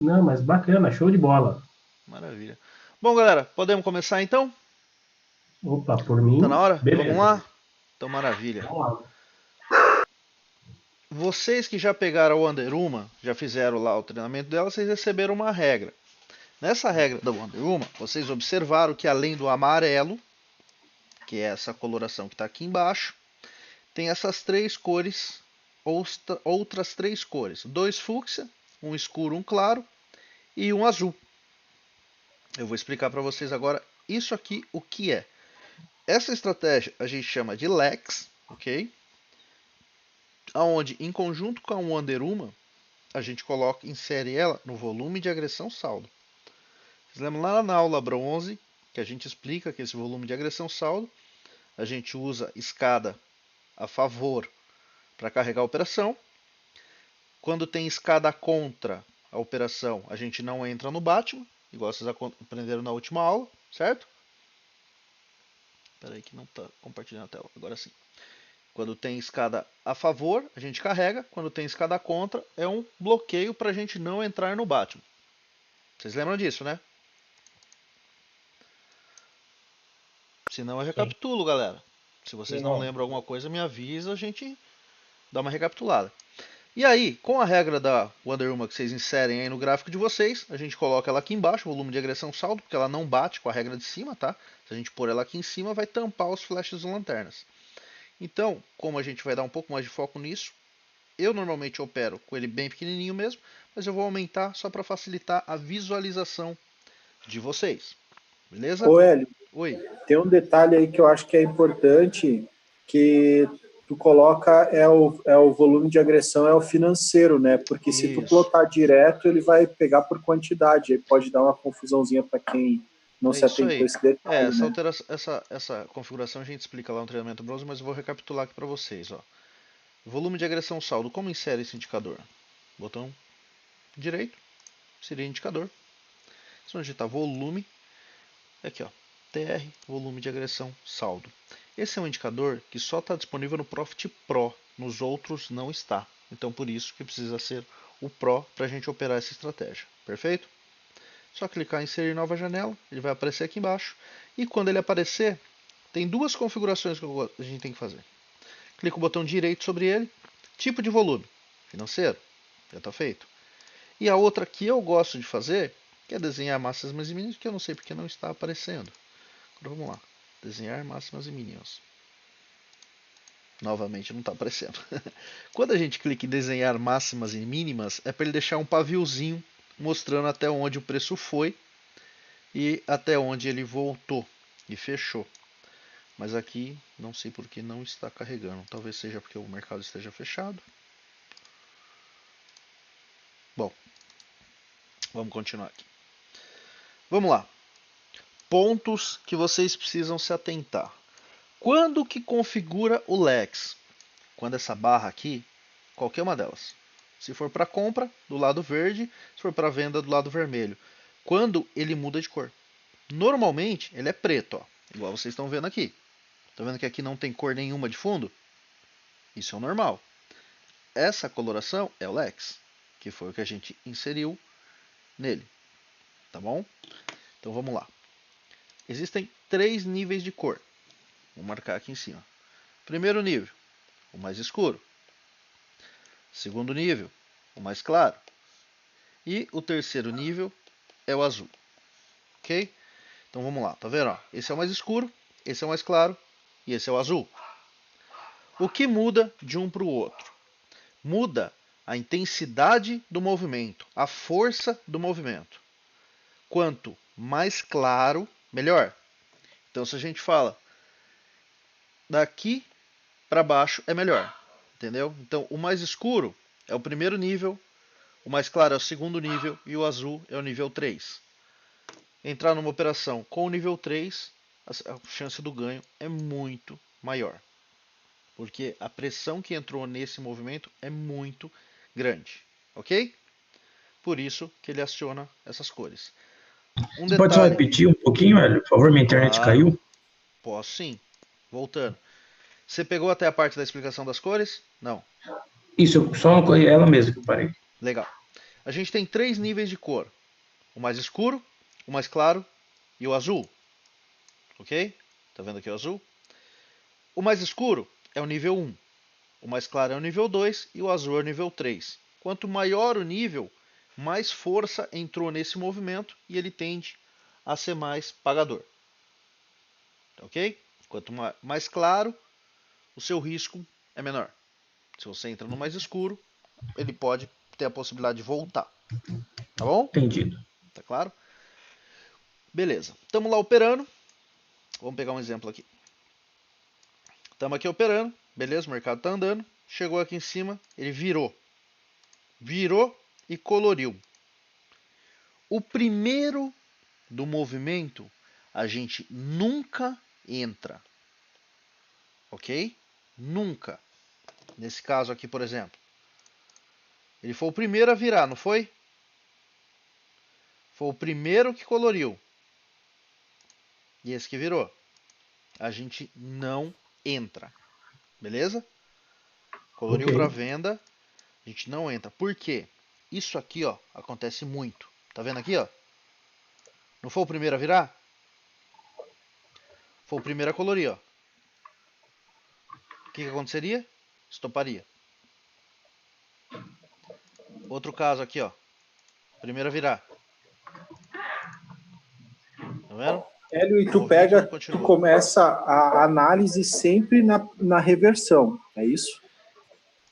Não, mas bacana, show de bola. Maravilha. Bom, galera, podemos começar então? Opa, por Tá na mim, hora? Vamos beleza. lá? Então, maravilha. Vamos lá. Vocês que já pegaram o Wonder já fizeram lá o treinamento dela, vocês receberam uma regra. Nessa regra da Wonder vocês observaram que além do amarelo, que é essa coloração que está aqui embaixo, tem essas três cores, outras três cores. Dois fúcsia, um escuro, um claro e um azul. Eu vou explicar para vocês agora isso aqui, o que é. Essa estratégia a gente chama de Lex, ok? Aonde, em conjunto com a Wonder a gente coloca, insere ela no volume de agressão saldo. Vocês lembram lá na aula bronze que a gente explica que esse volume de agressão saldo a gente usa escada a favor para carregar a operação. Quando tem escada contra a operação, a gente não entra no Batman, igual vocês aprenderam na última aula, certo? Espera aí que não está compartilhando a tela, agora sim. Quando tem escada a favor, a gente carrega. Quando tem escada contra, é um bloqueio para a gente não entrar no Batman. Vocês lembram disso, né? Se não, eu Sim. recapitulo, galera. Se vocês Sim, não não. lembram alguma coisa, me avisa, a gente dá uma recapitulada. E aí, com a regra da Wonder Woman que vocês inserem aí no gráfico de vocês, a gente coloca ela aqui embaixo, volume de agressão saldo, porque ela não bate com a regra de cima, tá? Se a gente pôr ela aqui em cima, vai tampar os flashes das lanternas. Então, como a gente vai dar um pouco mais de foco nisso, eu normalmente opero com ele bem pequenininho mesmo, mas eu vou aumentar só para facilitar a visualização de vocês. Beleza? Ô, Hélio, Oi. tem um detalhe aí que eu acho que é importante, que tu coloca é o volume de agressão, é o financeiro, né? Porque se tu Isso. plotar direto, ele vai pegar por quantidade, aí pode dar uma confusãozinha para quem não É se isso atentou a aí. esse É, detalhe, essa, né? alteração, essa configuração a gente explica lá no treinamento bronze, mas eu vou recapitular aqui para vocês. Ó. Volume de agressão saldo. Como insere esse indicador? Botão direito seria indicador. Se não digitar volume, aqui ó, TR, volume de agressão saldo. Esse é um indicador que só está disponível no Profit Pro, nos outros não está. Então por isso que precisa ser o Pro para a gente operar essa estratégia. Perfeito? Só clicar em inserir nova janela, ele vai aparecer aqui embaixo. E quando ele aparecer, tem duas configurações que a gente tem que fazer. Clica o botão direito sobre ele, tipo de volume, financeiro, já está feito. E a outra que eu gosto de fazer, que é desenhar máximas e mínimas, que eu não sei porque não está aparecendo. Agora vamos lá, desenhar máximas e mínimas. Novamente não está aparecendo. Quando a gente clica em desenhar máximas e mínimas, é para ele deixar um paviozinho mostrando até onde o preço foi e até onde ele voltou e fechou. Mas aqui não sei por que não está carregando. Talvez seja porque o mercado esteja fechado. Bom, vamos continuar aqui. Vamos lá. Pontos que vocês precisam se atentar. Quando que configura o Lex? Quando essa barra aqui, qualquer uma delas. Se for para compra, do lado verde. Se for para venda, do lado vermelho. Quando ele muda de cor. Normalmente ele é preto, ó, igual vocês estão vendo aqui. Estão vendo que aqui não tem cor nenhuma de fundo? Isso é o normal. Essa coloração é o Lex, que foi o que a gente inseriu nele. Tá bom? Então vamos lá. Existem três níveis de cor. Vou marcar aqui em cima. Primeiro nível, o mais escuro. Segundo nível, o mais claro. E o terceiro nível é o azul. Ok? Então vamos lá, tá vendo? Ó, esse é o mais escuro, esse é o mais claro e esse é o azul. O que muda de um para o outro? Muda a intensidade do movimento, a força do movimento. Quanto mais claro, melhor. Então, se a gente fala daqui para baixo é melhor, entendeu? Então, o mais escuro é o primeiro nível, o mais claro é o segundo nível e o azul é o nível 3. Entrar numa operação com o nível 3, a chance do ganho é muito maior, porque a pressão que entrou nesse movimento é muito grande, ok? Por isso que ele aciona essas cores. Um Você pode só detalhe, repetir um pouquinho, velho? Por favor, minha internet claro, caiu. posso sim. Voltando. Você pegou até a parte da explicação das cores? Não. Isso, só ela mesmo que eu parei. Legal. A gente tem 3 níveis de cor. O mais escuro, o mais claro e o azul. Ok? Tá vendo aqui o azul? O mais escuro é o nível 1. O mais claro é o nível 2 e o azul é o nível 3. Quanto maior o nível, mais força entrou nesse movimento e ele tende a ser mais pagador. Ok? Quanto mais claro, o seu risco é menor. Se você entra no mais escuro, ele pode ter a possibilidade de voltar. Tá bom? Entendido. Tá claro? Beleza. Estamos lá operando. Vamos pegar um exemplo aqui. Estamos aqui operando. Beleza, o mercado está andando. Chegou aqui em cima, ele virou. Virou e coloriu. O primeiro do movimento, a gente nunca entra. Ok? Nunca. Nesse caso aqui, por exemplo. Ele foi o primeiro a virar, não foi? Foi o primeiro que coloriu. E esse que virou. A gente não entra. Beleza? Coloriu Ok. para venda. A gente não entra. Por quê? Isso aqui, ó, acontece muito. Tá vendo aqui, ó? Não foi o primeiro a virar? Foi o primeiro a colorir, ó. O que aconteceria? Estoparia. Outro caso aqui, ó. Primeiro a virar. Tá vendo? Hélio, e O tu movimento não pega, tu continuou. começa a análise sempre na reversão, é isso?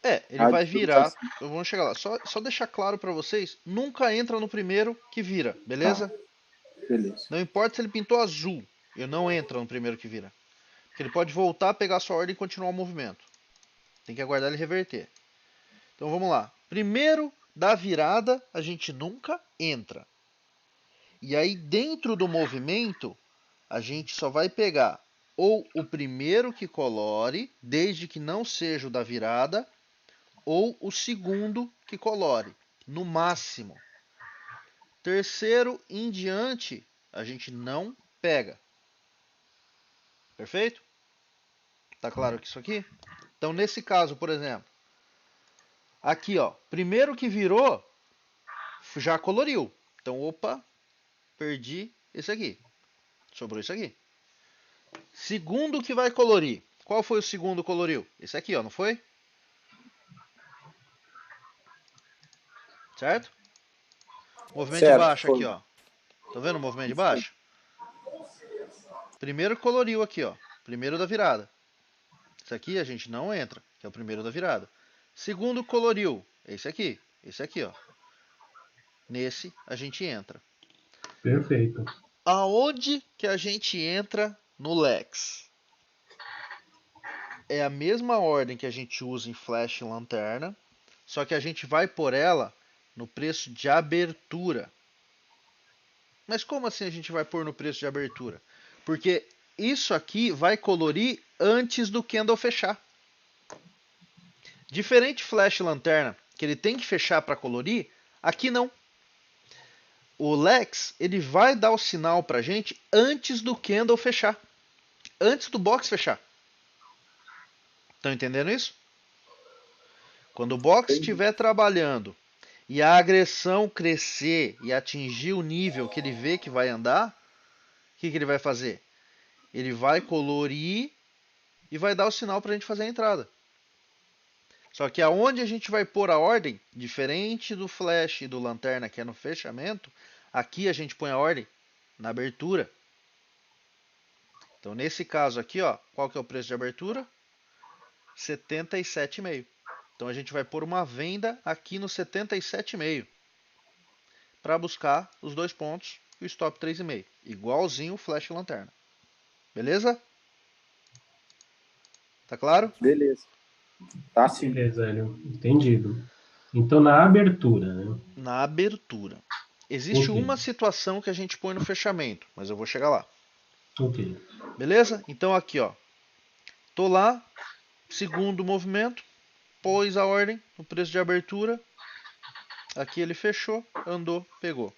É, ele A vai virar. digitação. Vamos chegar lá. Só deixar claro para vocês: nunca entra no primeiro que vira, Tá, beleza? beleza. Não importa se ele pintou azul, eu não entro no primeiro que vira. Porque ele pode voltar, pegar sua ordem e continuar o movimento. Tem que aguardar ele reverter. Então vamos lá. Primeiro da virada, a gente nunca entra. E aí dentro do movimento, a gente só vai pegar ou o primeiro que colore, desde que não seja o da virada, ou o segundo que colore, no máximo. Terceiro em diante, a gente não pega. Perfeito? Tá claro que isso aqui? Então, nesse caso, por exemplo, aqui, ó, primeiro que virou, já coloriu. Então, opa, perdi esse aqui. Sobrou isso aqui. Segundo que vai colorir. Qual foi o segundo coloriu? Esse aqui, ó, não foi? Certo? Movimento de Certo, baixo aqui, foi. ó. Tá vendo o movimento de Isso aí. baixo? Primeiro coloriu aqui, ó. Primeiro da virada. Esse aqui a gente não entra, que é o primeiro da virada. Segundo coloriu. Esse aqui. Esse aqui, ó. Nesse a gente entra. Perfeito. Aonde que a gente entra no Lex? É a mesma ordem que a gente usa em Flash e Lanterna, só que a gente vai por ela no preço de abertura. Mas como assim a gente vai pôr no preço de abertura? Porque isso aqui vai colorir antes do candle fechar. Diferente Flash e Lanterna, que ele tem que fechar para colorir, aqui não. O Lex, ele vai dar o sinal para a gente antes do candle fechar. Antes do box fechar. Estão entendendo isso? Quando o box Entendi. estiver trabalhando e a agressão crescer e atingir o nível que ele vê que vai andar, o que ele vai fazer? Ele vai colorir e vai dar o sinal para a gente fazer a entrada. Só que aonde a gente vai pôr a ordem, diferente do flash e do lanterna, que é no fechamento, aqui a gente põe a ordem na abertura. Então nesse caso aqui, ó, qual que é o preço de abertura? 77,5. Então a gente vai pôr uma venda aqui no 77,5 para buscar os 2 pontos e o stop 3,5, igualzinho o flash e lanterna. Beleza? Tá claro? Beleza. Tá sim. Beleza, Hélio. Entendido. Então, na abertura, né? Na abertura. Existe Ok. uma situação que a gente põe no fechamento, mas eu vou chegar lá. Ok. Beleza? Então aqui, ó. Tô lá, segundo movimento, pôs a ordem no preço de abertura. Aqui ele fechou, andou, pegou.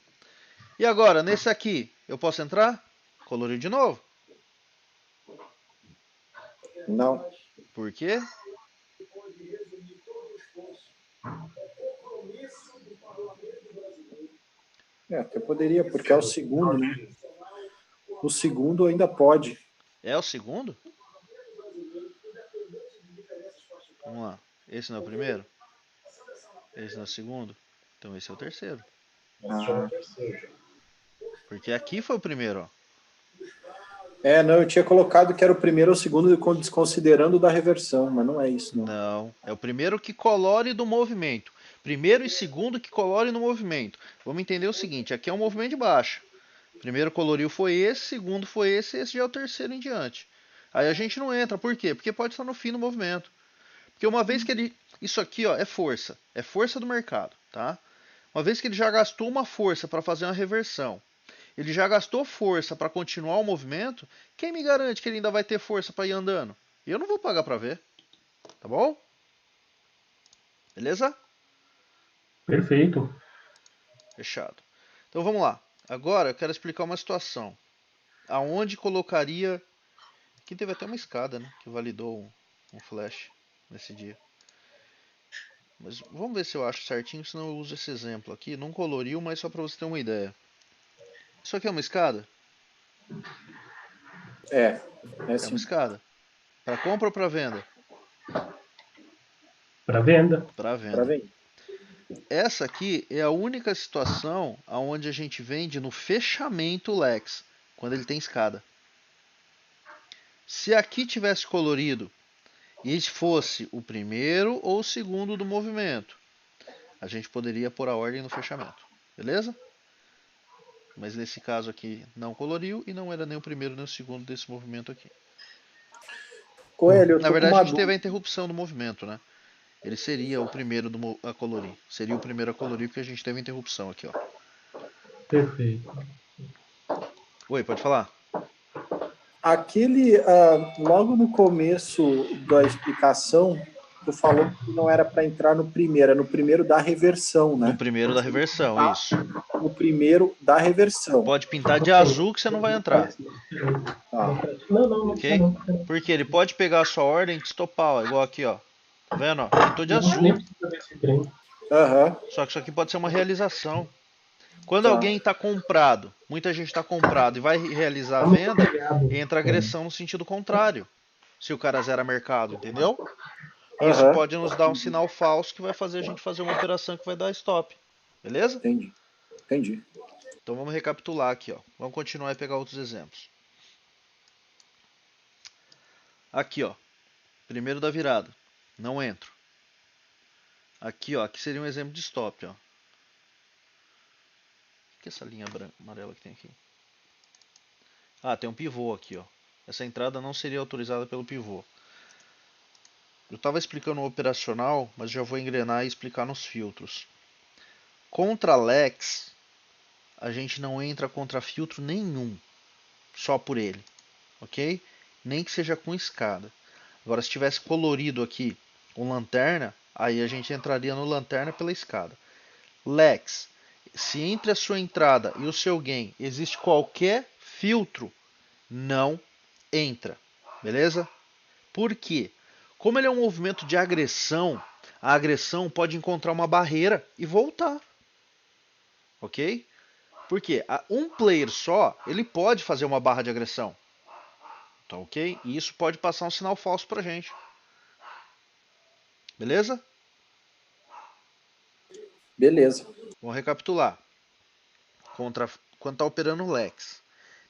E agora, nesse aqui, eu posso entrar? Colorir de novo. Não. Por quê? Até poderia, porque é o segundo, né? O segundo ainda pode. É o segundo? Vamos lá. Esse não é o primeiro? Esse não é o segundo? Então esse é o terceiro. Ah, Porque aqui foi o primeiro, ó. não, eu tinha colocado que era o primeiro ou o segundo desconsiderando o da reversão, mas não é isso, não. Não, é o primeiro que colore do movimento. Primeiro e segundo que colore no movimento. Vamos entender o seguinte, aqui é um movimento de baixa. Primeiro coloriu foi esse, segundo foi esse já é o terceiro em diante. Aí a gente não entra, por quê? Porque pode estar no fim do movimento. Porque uma vez que ele... Isso aqui ó, é força do mercado, tá? Uma vez que ele já gastou uma força para fazer uma reversão, ele já gastou força para continuar o movimento, quem me garante que ele ainda vai ter força para ir andando? Eu não vou pagar para ver, tá bom? Beleza? Perfeito. Fechado. Então vamos lá. Agora eu quero explicar uma situação. Aonde colocaria... Aqui teve até uma escada, né? Que validou um flash nesse dia. Mas vamos ver se eu acho certinho, senão eu uso esse exemplo aqui. Não coloriu, mas só para você ter uma ideia. Isso aqui é uma escada? É É uma sim. escada. Para compra ou para venda? Para venda. Para Para venda. ver. Essa aqui é a única situação onde a gente vende no fechamento Lex, quando ele tem escada. Se aqui tivesse colorido e fosse o primeiro ou o segundo do movimento, a gente poderia pôr a ordem no fechamento. Beleza? Mas nesse caso aqui não coloriu e não era nem o primeiro nem o segundo desse movimento aqui. Coelho, eu Na tô com verdade, a uma gente teve a dúvida. interrupção do movimento, né? Ele seria o primeiro a colorir. Seria o primeiro a colorir porque a gente teve a interrupção aqui, ó. Perfeito. Oi, pode falar? Aquele, logo no começo da explicação, tu falou que não era para entrar no primeiro, é no primeiro da reversão, No né? primeiro da reversão, Tá isso. no primeiro da reversão. Pode pintar de azul que você não vai entrar. Tá. Não, não precisa Ok? não. Porque ele pode pegar a sua ordem e te estopar, ó, igual aqui, ó. Tá vendo? Ó? Pintou de Nem azul. precisa desse trem. Aham, Só que isso aqui pode ser uma realização. Quando tá. alguém está comprado, muita gente está comprado e vai realizar a Tá muito venda, pegado. entra agressão no sentido contrário. Se o cara zera mercado, entendeu? Isso Aham, pode nos dar um sinal falso que vai fazer a gente fazer uma operação que vai dar stop. Beleza? entendi. Entendi. Então vamos recapitular aqui, ó. Vamos continuar e pegar outros exemplos. Aqui, ó. Primeiro da virada. Não entro. Aqui, ó. Aqui seria um exemplo de stop, ó. O que é essa linha branca, amarela que tem aqui? Ah, tem um pivô aqui, ó. Essa entrada não seria autorizada pelo pivô. Eu estava explicando o operacional, mas já vou engrenar e explicar nos filtros. Contra Lex, a gente não entra contra filtro nenhum, só por ele, ok? Nem que seja com escada. Agora, se tivesse colorido aqui com lanterna, aí a gente entraria no lanterna pela escada. Lex, se entre a sua entrada e o seu gain existe qualquer filtro, não entra, beleza? Por quê? Como ele é um movimento de agressão, a agressão pode encontrar uma barreira e voltar, ok? Porque um player só, ele pode fazer uma barra de agressão, tá ok? E isso pode passar um sinal falso pra gente, beleza? Beleza. Vamos recapitular. Quando está operando o Lex,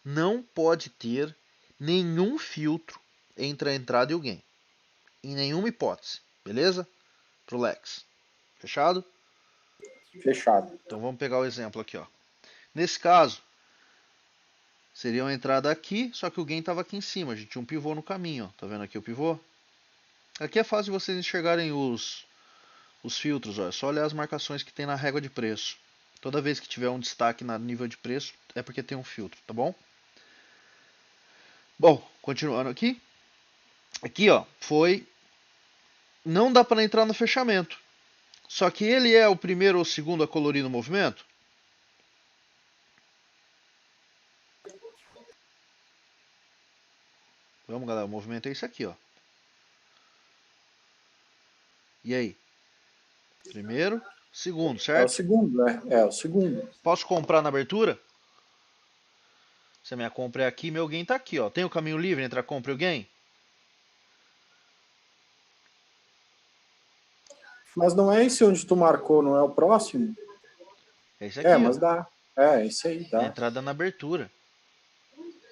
não pode ter nenhum filtro entre a entrada e o gain, em nenhuma hipótese, beleza? Pro Lex, fechado? Fechado. Então vamos pegar o exemplo aqui, ó. Nesse caso, seria uma entrada aqui, só que o gain estava aqui em cima. A gente tinha um pivô no caminho, ó. Tá vendo aqui o pivô? Aqui é fácil de vocês enxergarem os filtros, ó. É só olhar as marcações que tem na régua de preço. Toda vez que tiver um destaque no nível de preço, é porque tem um filtro, tá bom? Bom, continuando aqui. Aqui, ó, foi... Não dá para entrar no fechamento. Só que ele é o primeiro ou o segundo a colorir no movimento? Vamos, galera, o movimento é esse aqui, ó. E aí? Primeiro Segundo, É o certo? segundo, né? É o segundo. Posso comprar na abertura? Se a minha compra é aqui, meu gain tá aqui, ó. Tem o caminho livre entre a compra e o gain? Mas não é esse onde tu marcou, não é o próximo? É esse É, aqui, ó. mas dá. É, esse aí, É a dá. entrada na abertura.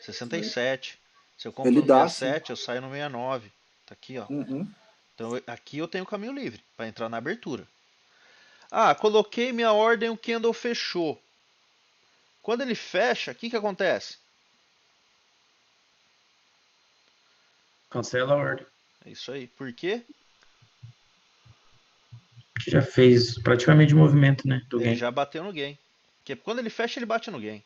67. Se eu compro Ele no dá, sim. 67, eu saio no 69. Tá aqui, ó. Uhum. Então aqui eu tenho caminho livre para entrar na abertura. Ah, coloquei minha ordem, o candle fechou. Quando ele fecha, o que acontece? Cancela a ordem. É isso aí. Por quê? Que já fez praticamente o movimento, né? Do Ele game. já bateu no gain. Porque quando ele fecha, ele bate no gain.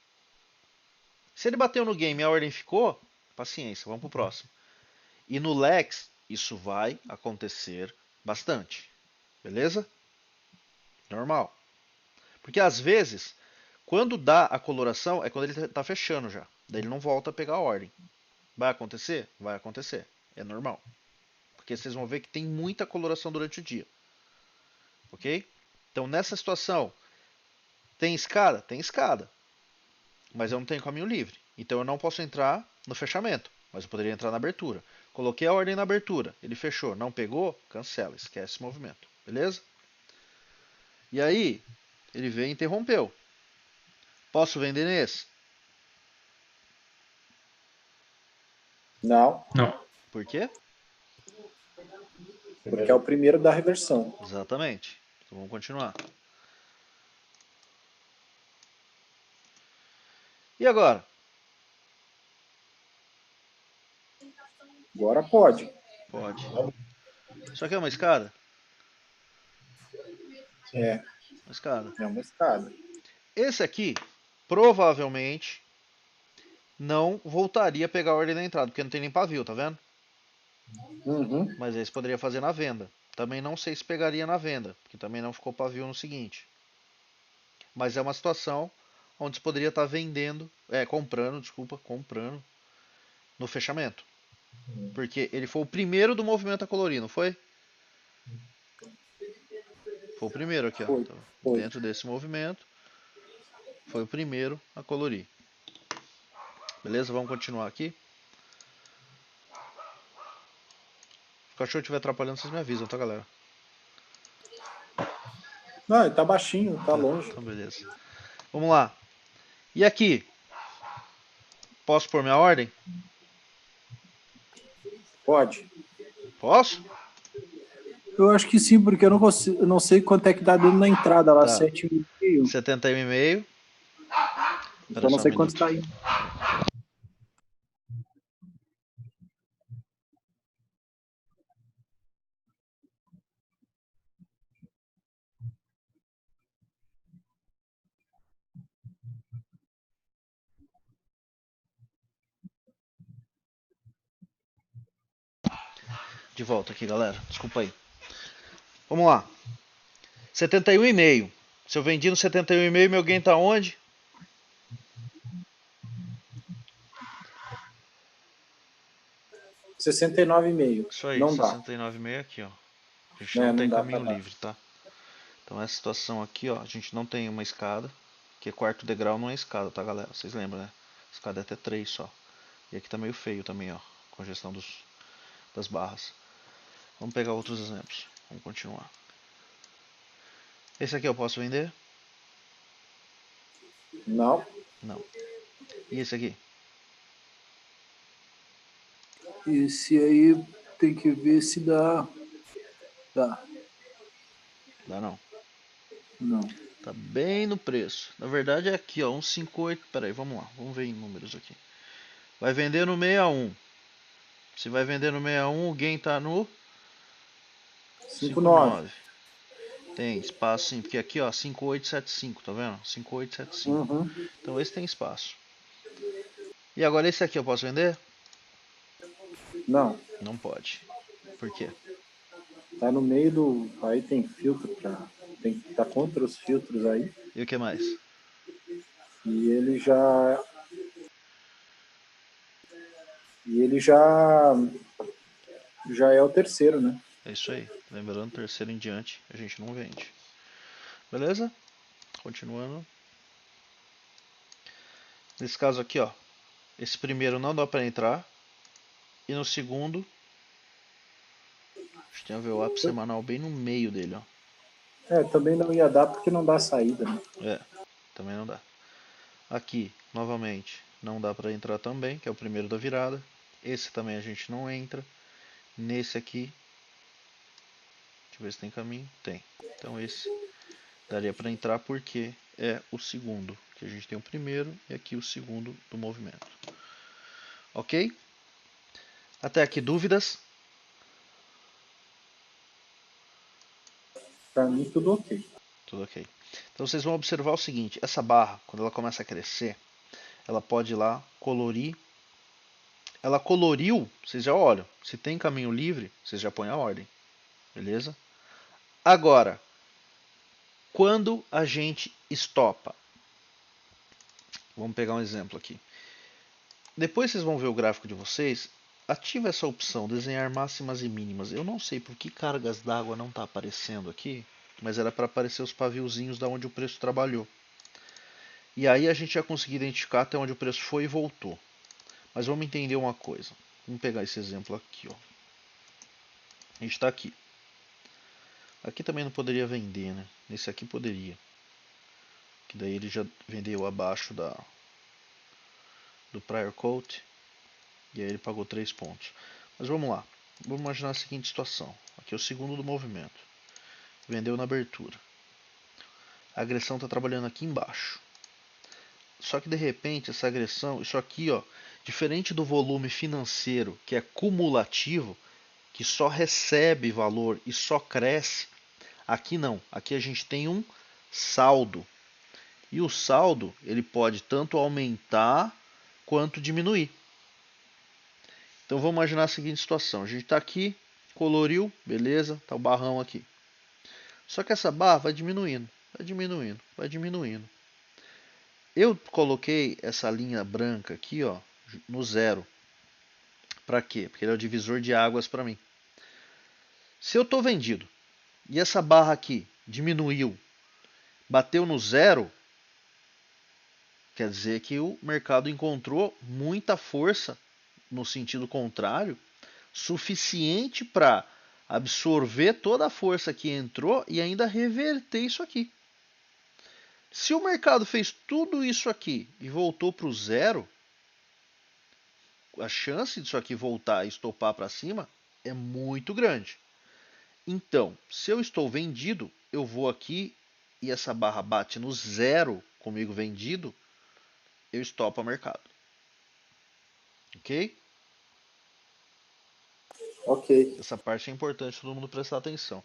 Se ele bateu no gain e a ordem ficou, paciência, vamos pro próximo. E no Lex, isso vai acontecer bastante. Beleza? Normal. Porque às vezes, quando dá a coloração, é quando ele está fechando já. Daí ele não volta a pegar a ordem. Vai acontecer? Vai acontecer. É normal. Porque vocês vão ver que tem muita coloração durante o dia. Ok? Então nessa situação, tem escada? Tem escada. Mas eu não tenho caminho livre. Então eu não posso entrar no fechamento. Mas eu poderia entrar na abertura. Coloquei a ordem na abertura. Ele fechou. Não pegou? Cancela. Esquece esse movimento. Beleza? E aí, ele veio e interrompeu. Posso vender nesse? Não, Não. Por quê? porque é o primeiro da reversão. Exatamente. Então vamos continuar. E agora? Agora pode. Pode. Isso aqui é uma escada? É, Uma escada. é uma escada. Esse aqui, provavelmente, não voltaria a pegar a ordem da entrada, porque não tem nem pavio, tá vendo? Uhum. Mas esse poderia fazer na venda. Também não sei se pegaria na venda, porque também não ficou pavio no seguinte. Mas é uma situação onde você poderia estar vendendo, comprando, desculpa, comprando no fechamento. Porque ele foi o primeiro do movimento a colorir, não foi? Foi o primeiro aqui, ó. Foi, Então, foi. dentro desse movimento, foi o primeiro a colorir. Beleza? Vamos continuar aqui. Se o cachorro estiver atrapalhando, vocês me avisam, tá, galera? Não, ele tá baixinho, tá longe. Então, beleza. Vamos lá. E aqui? Posso pôr minha ordem? Pode. Posso? Eu acho que sim, porque eu não consigo, eu não sei quanto é que tá dando na entrada lá, Tá. 7,5. 71,5. Espera Só não só um sei quanto minuto. tá indo. De volta aqui, galera. Desculpa aí. Vamos lá. 71,5. Se eu vendi no 71,5, meu gain tá onde? R$ 69,5. Isso aí, Não dá. 69,5 aqui, ó. A gente Né? não Não tem dá pra caminho dar. livre, tá? Então essa situação aqui, ó, a gente não tem uma escada, porque quarto degrau não é escada, tá, galera? Vocês lembram, né? Escada é até 3 só. E aqui tá meio feio também, ó, congestão das barras. Vamos pegar outros exemplos. Vamos continuar. Esse aqui eu posso vender? Não. Não. E esse aqui? Esse aí tem que ver se dá. Dá. Dá não. Não. Tá bem no preço. Na verdade é aqui, ó, 158. Pera aí, vamos lá. Vamos ver em números aqui. Vai vender no 61. Se vai vender no 61, o gain tá no 5,9. 59. Tem espaço sim, porque aqui ó, 5875, tá vendo? 5875. Uhum. Então esse tem espaço. E agora esse aqui eu posso vender? Não. Não pode. Por quê? Tá no meio do. Aí tem filtro pra. Tem que estar contra os filtros aí. E o que mais? E ele já. E ele já. Já é o terceiro, né? É isso aí. Lembrando, terceiro em diante, a gente não vende. Beleza? Continuando. Nesse caso aqui, ó, esse primeiro não dá para entrar. E no segundo, a gente tem a VWAP semanal bem no meio dele, ó. Também não ia dar porque não dá saída, né? Também não dá. Aqui, novamente, não dá para entrar também, que é o primeiro da virada. Esse também a gente não entra. Nesse aqui, deixa eu ver se tem caminho. Tem. Então esse daria para entrar porque é o segundo. Que a gente tem o primeiro e aqui o segundo do movimento. Ok? Até aqui dúvidas? Para mim, tudo ok. Tudo ok. Então vocês vão observar o seguinte, essa barra, quando ela começa a crescer, ela pode ir lá colorir. Ela coloriu, vocês já olham. Se tem caminho livre, vocês já põem a ordem. Beleza? Agora, quando a gente estopa, vamos pegar um exemplo aqui. Depois vocês vão ver o gráfico de vocês. Ativa essa opção, desenhar máximas e mínimas. Eu não sei por que cargas d'água não está aparecendo aqui, mas era para aparecer os paviozinhos da onde o preço trabalhou. E aí a gente já conseguiu identificar até onde o preço foi e voltou. Mas vamos entender uma coisa. Vamos pegar esse exemplo aqui, ó. A gente está aqui. Aqui também não poderia vender, né? Nesse aqui poderia. Que daí ele já vendeu abaixo do prior quote. E aí ele pagou 3 pontos. Mas vamos lá. Vamos imaginar a seguinte situação. Aqui é o segundo do movimento. Vendeu na abertura. A agressão está trabalhando aqui embaixo. Só que de repente essa agressão, isso aqui, ó, diferente do volume financeiro, que é cumulativo, que só recebe valor e só cresce, aqui não. Aqui a gente tem um saldo. E o saldo, ele pode tanto aumentar quanto diminuir. Então vamos imaginar a seguinte situação. A gente está aqui, coloriu, beleza, está o barrão aqui. Só que essa barra vai diminuindo, vai diminuindo, vai diminuindo. Eu coloquei essa linha branca aqui, ó, no zero. Para quê? Porque ele é o divisor de águas para mim. Se eu estou vendido e essa barra aqui diminuiu, bateu no zero, quer dizer que o mercado encontrou muita força no sentido contrário, suficiente para absorver toda a força que entrou e ainda reverter isso aqui. Se o mercado fez tudo isso aqui e voltou para o zero, a chance disso aqui voltar e estopar para cima é muito grande. Então, se eu estou vendido, eu vou aqui e essa barra bate no zero comigo vendido, eu estopo o mercado. Ok? Ok. Essa parte é importante todo mundo prestar atenção.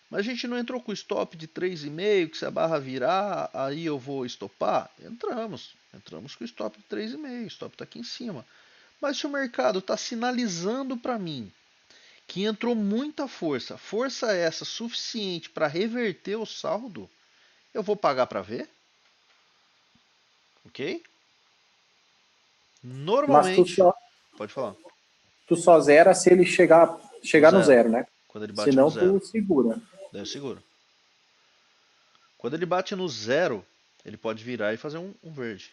Mas a gente não entrou com stop de 3,5, que se a barra virar, aí eu vou estopar? Entramos. Entramos com stop de 3,5, o stop está aqui em cima. Mas se o mercado está sinalizando para mim que entrou muita força, força essa suficiente para reverter o saldo, eu vou pagar para ver? Ok? Mas Normalmente, pode falar, tu só zera se ele chegar no zero, né? quando ele bate no Senão zero, tu segura. daí eu seguro. Quando ele bate no zero, ele pode virar e fazer um verde.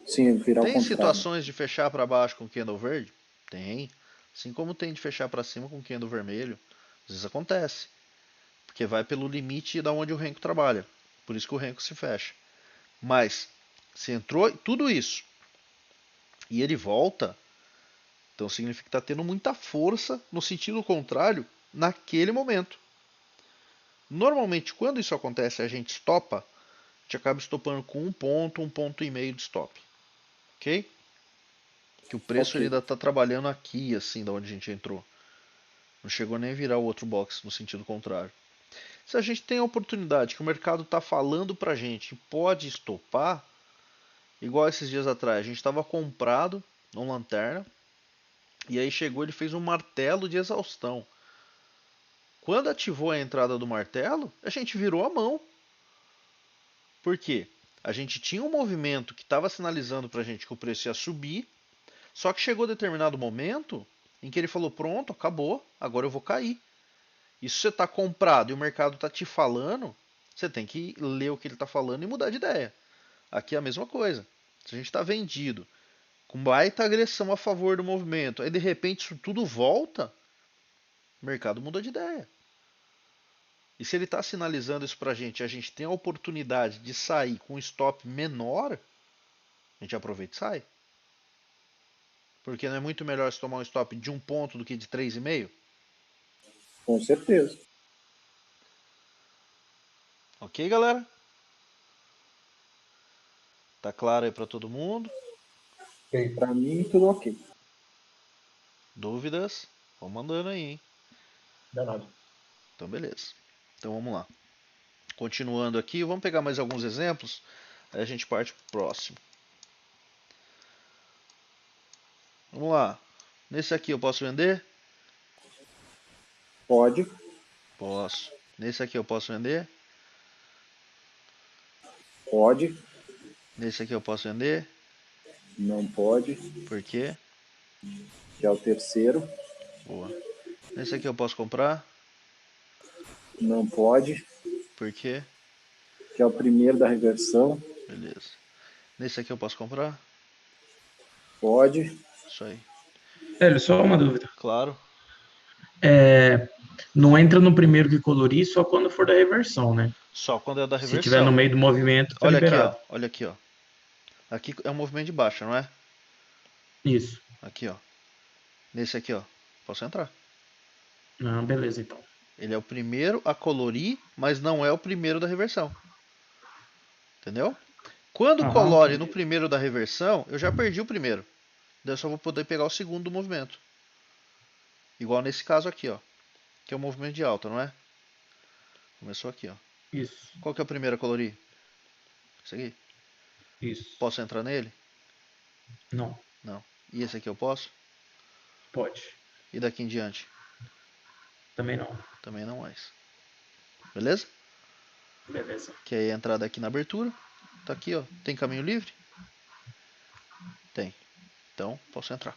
Sim, virar o Tem contrário. situações de fechar para baixo com candle verde? Tem. Assim como tem de fechar para cima com candle vermelho. Às vezes acontece. Porque vai pelo limite da onde o Renko trabalha. Por isso que o Renko se fecha. Mas, se entrou tudo isso e ele volta, então significa que está tendo muita força no sentido contrário naquele momento. Normalmente, quando isso acontece, a gente estopa, a gente acaba estopando com um ponto e meio de stop. Ok? Que o preço Ok. ele ainda está trabalhando aqui, assim, da onde a gente entrou. Não chegou nem a virar o outro box no sentido contrário. Se a gente tem a oportunidade que o mercado está falando para a gente e pode estopar, igual esses dias atrás, a gente estava comprado no lanterna e aí chegou ele fez um martelo de exaustão. Quando ativou a entrada do martelo, a gente virou a mão. Por quê? A gente tinha um movimento que estava sinalizando para a gente que o preço ia subir, só que chegou determinado momento em que ele falou, pronto, acabou, agora eu vou cair. E se você está comprado e o mercado está te falando, você tem que ler o que ele está falando e mudar de ideia. Aqui é a mesma coisa. Se a gente está vendido com baita agressão a favor do movimento, aí de repente isso tudo volta, o mercado muda de ideia. E se ele está sinalizando isso para a gente tem a oportunidade de sair com um stop menor, a gente aproveita e sai. Porque não é muito melhor se tomar um stop de 1 ponto do que de 3,5? Com certeza. Ok, galera? Tá claro aí para todo mundo? Ok, para mim tudo ok. Dúvidas? Vão mandando aí, hein? Danado. Então, beleza. Então, vamos lá. Continuando aqui, vamos pegar mais alguns exemplos, aí a gente parte pro próximo. Vamos lá. Nesse aqui eu posso vender? Pode, Posso. Nesse aqui eu posso vender? pode, Nesse aqui eu posso vender? não pode, Por quê? que é o terceiro. Boa. Nesse aqui eu posso comprar? Não pode, Por quê? que é o primeiro da reversão. Beleza. Nesse aqui eu posso comprar? Pode, Isso aí. Velho, só uma dúvida. Claro. Não entra no primeiro que colorir só quando for da reversão, né? Só quando é da Se tiver no reversão. meio do movimento, tá Olha aqui, ó. liberado. Olha aqui, ó. Aqui é um movimento de baixa, não é? Isso. Aqui, ó. Nesse aqui, ó. Posso entrar. Ah, beleza, então. Ele é o primeiro a colorir, mas não é o primeiro da reversão. Entendeu? Quando Aham, colore no entendi. primeiro da reversão, eu já perdi o primeiro. Daí eu só vou poder pegar o segundo do movimento. Igual nesse caso aqui, ó. Que é o movimento de alta, não é? Começou aqui, ó. Isso, Qual que é o primeiro a colorir? Esse aqui. isso. Posso entrar nele? Não, Não. E esse aqui eu posso? pode. E daqui em diante? Também não. Também não mais. Beleza? Beleza. Que aí a entrada aqui na abertura. Tá aqui, ó. Tem caminho livre? Tem. Então, posso entrar.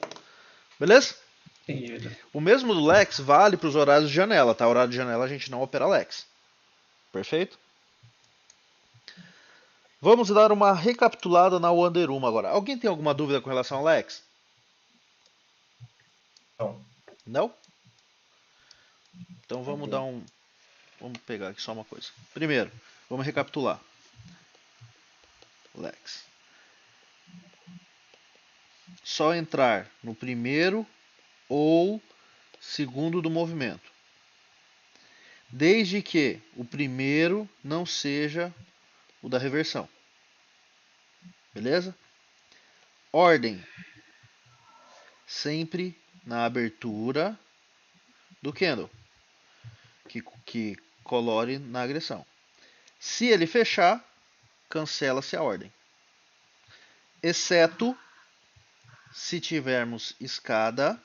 Beleza? Entendido. O mesmo do Lex vale para os horários de janela, tá? Horário de janela a gente não opera Lex. Perfeito? Vamos dar uma recapitulada na Wanderuma agora. Alguém tem alguma dúvida com relação ao Lex? Não. Não? Então vamos dar um... Vamos pegar aqui só uma coisa. Primeiro, vamos recapitular. Lex. Só entrar no primeiro ou segundo do movimento. Desde que o primeiro não seja o da reversão. Beleza? Ordem. Sempre na abertura do candle. Que colore na agressão. Se ele fechar, cancela-se a ordem. Exceto se tivermos escada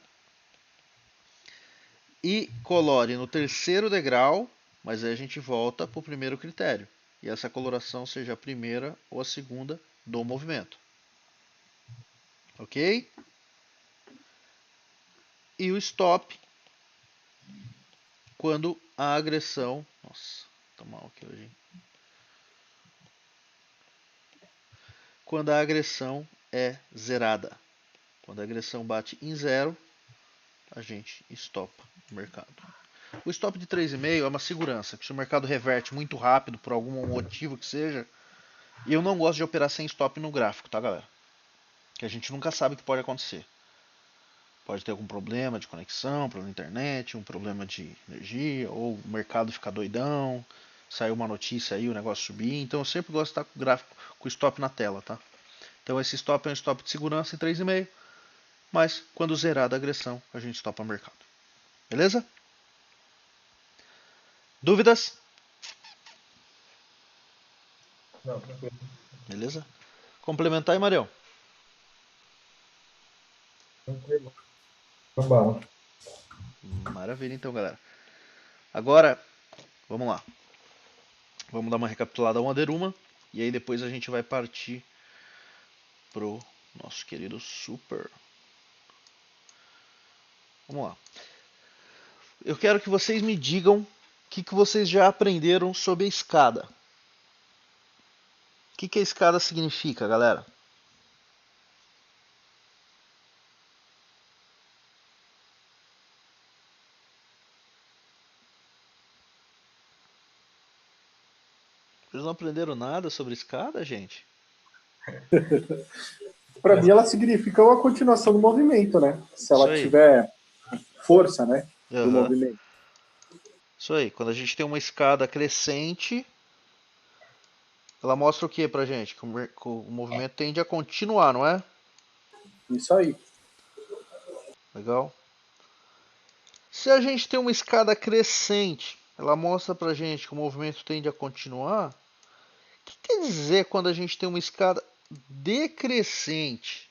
e colore no terceiro degrau, mas aí a gente volta para o primeiro critério. E essa coloração seja a primeira ou a segunda do movimento. Ok? E o stop quando a agressão... Nossa, tô mal aqui hoje. Quando a agressão é zerada. Quando a agressão bate em zero, a gente stopa o mercado. O stop de 3,5 é uma segurança, que se o mercado reverte muito rápido, por algum motivo que seja, e eu não gosto de operar sem stop no gráfico, tá, galera? Que a gente nunca sabe o que pode acontecer. Pode ter algum problema de conexão, problema de internet, um problema de energia, ou o mercado ficar doidão, saiu uma notícia aí, o negócio subir. Então eu sempre gosto de estar com o gráfico, com o stop na tela, tá? Então esse stop é um stop de segurança em 3,5, mas quando zerada a agressão, a gente stopa o mercado. Beleza? Dúvidas? Não, tranquilo. Beleza? Complementar aí, Marião. Tranquilo. Vamos. Maravilha, então, galera. Agora, vamos lá. Vamos dar uma recapitulada ao Wanderuma. E aí depois a gente vai partir pro nosso querido Super. Vamos lá. Eu quero que vocês me digam o que vocês já aprenderam sobre a escada. que a escada significa, galera? Vocês não aprenderam nada sobre escada, gente? Para mim, ela significa uma continuação do movimento, né? Se Isso ela aí. tiver força, né? Do Aham. movimento. Isso aí. Quando a gente tem uma escada crescente, ela mostra o que pra gente? Que o movimento tende a continuar, não é? Isso aí. Legal. Se a gente tem uma escada crescente, ela mostra pra gente que o movimento tende a continuar. O que quer dizer quando a gente tem uma escada decrescente?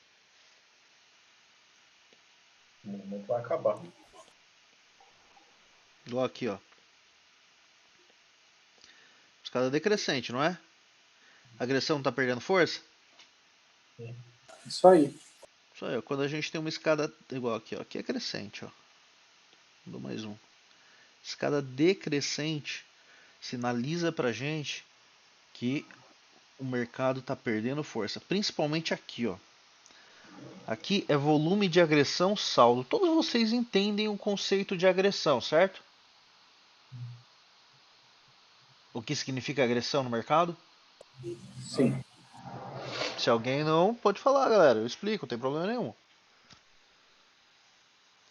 O movimento vai acabar. Igual aqui, ó. Escada decrescente, não é? A agressão tá perdendo força? Isso aí. Isso aí, ó. Quando a gente tem uma escada igual aqui, ó. Aqui é crescente, ó. Dou mais um. Escada decrescente sinaliza pra gente que o mercado está perdendo força, principalmente aqui, ó. Aqui é volume de agressão saldo. Todos vocês entendem o conceito de agressão, certo? O que significa agressão no mercado? Sim. Se alguém não, pode falar, galera. Eu explico, não tem problema nenhum.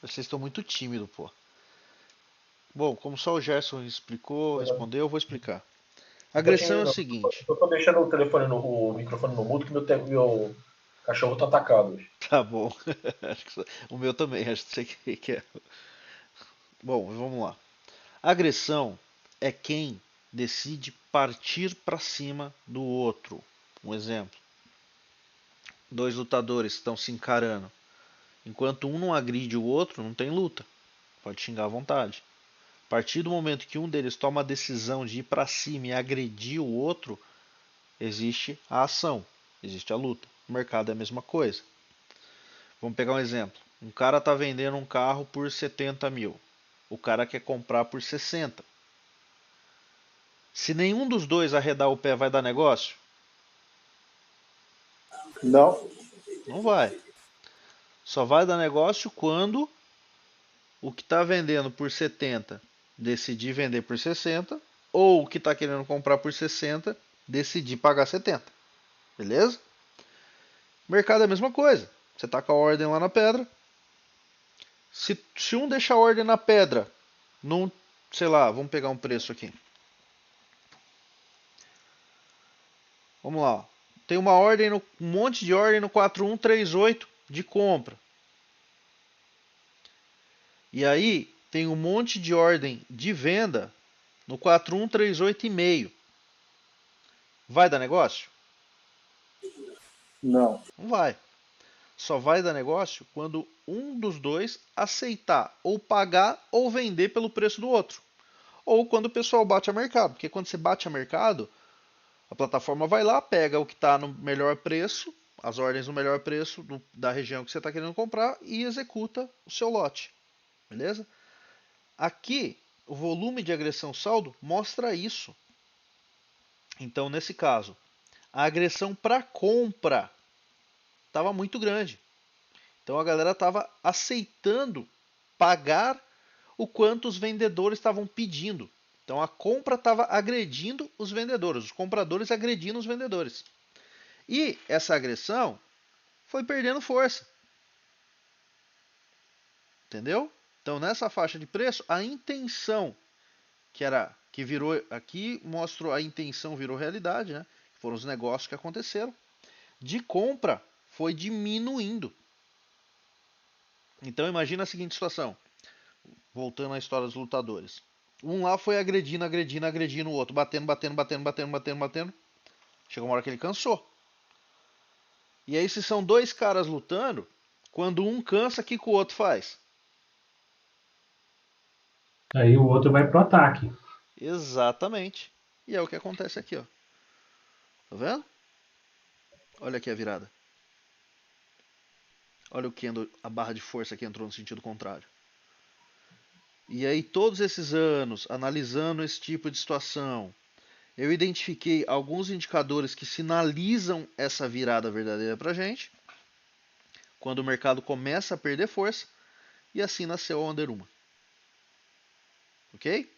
Vocês estão muito tímidos, pô. Bom, como só o Gerson explicou, respondeu, eu vou explicar. Agressão é o seguinte. Eu tô deixando o microfone no mudo que meu cachorro tá atacado hoje. Tá bom. O meu também, acho que é. Bom, vamos lá. Agressão é quem decide partir para cima do outro. Um exemplo: dois lutadores estão se encarando. Enquanto um não agride o outro, não tem luta. Pode xingar à vontade. A partir do momento que um deles toma a decisão de ir para cima e agredir o outro, existe a ação, existe a luta. No mercado é a mesma coisa. Vamos pegar um exemplo. Um cara está vendendo um carro por 70 mil. O cara quer comprar por 60. Se nenhum dos dois arredar o pé, vai dar negócio? Não. Não vai. Só vai dar negócio quando o que está vendendo por 70 decidir vender por 60, ou o que está querendo comprar por 60 decidir pagar 70. Beleza? Mercado é a mesma coisa. Você taca a ordem lá na pedra. Se um deixar a ordem na pedra, não, sei lá, vamos pegar um preço aqui. Vamos lá. Tem uma ordem, um monte de ordem no 4138 de compra. E aí tem um monte de ordem de venda no 4138,5. Vai dar negócio? Não. Não vai. Só vai dar negócio quando um dos dois aceitar ou pagar ou vender pelo preço do outro. Ou quando o pessoal bate a mercado. Porque quando você bate a mercado, a plataforma vai lá, pega o que está no melhor preço, as ordens no melhor preço da região que você está querendo comprar e executa o seu lote. Beleza? Aqui, o volume de agressão saldo mostra isso. Então, nesse caso, a agressão para compra estava muito grande. Então, a galera estava aceitando pagar o quanto os vendedores estavam pedindo. Então, a compra estava agredindo os vendedores, os compradores agredindo os vendedores. E essa agressão foi perdendo força. Entendeu? Então, nessa faixa de preço, a intenção que virou aqui, mostrou a intenção virou realidade, né? Foram os negócios que aconteceram. De compra foi diminuindo. Então imagina a seguinte situação, voltando à história dos lutadores. Um lá foi agredindo o outro, batendo. Chegou uma hora que ele cansou. E aí se são dois caras lutando, quando um cansa, o que o outro faz? Aí o outro vai pro ataque. Exatamente. E é o que acontece aqui, ó. Tá vendo? Olha aqui a virada. Olha a barra de força que entrou no sentido contrário. E aí todos esses anos analisando esse tipo de situação Eu identifiquei alguns indicadores que sinalizam essa virada verdadeira para a gente, quando o mercado começa a perder força, e assim nasceu a Under Uma. Ok?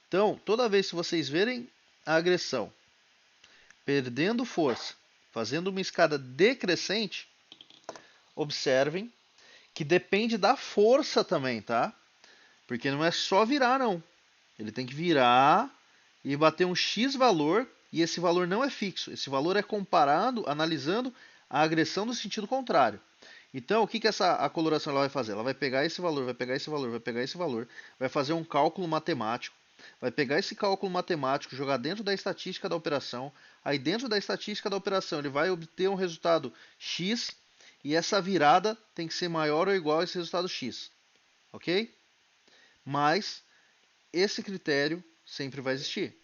Então, toda vez que vocês verem a agressão perdendo força, fazendo uma escada decrescente, observem que depende da força também, tá? Porque não é só virar, não. Ele tem que virar e bater um X valor, e esse valor não é fixo. Esse valor é comparado, analisando a agressão no sentido contrário. Então, o que a coloração ela vai fazer? Ela vai pegar esse valor, vai pegar esse valor, vai pegar esse valor, vai fazer um cálculo matemático, vai pegar esse cálculo matemático, jogar dentro da estatística da operação, aí dentro da estatística da operação ele vai obter um resultado X, e essa virada tem que ser maior ou igual a esse resultado X. Ok? Mas esse critério sempre vai existir.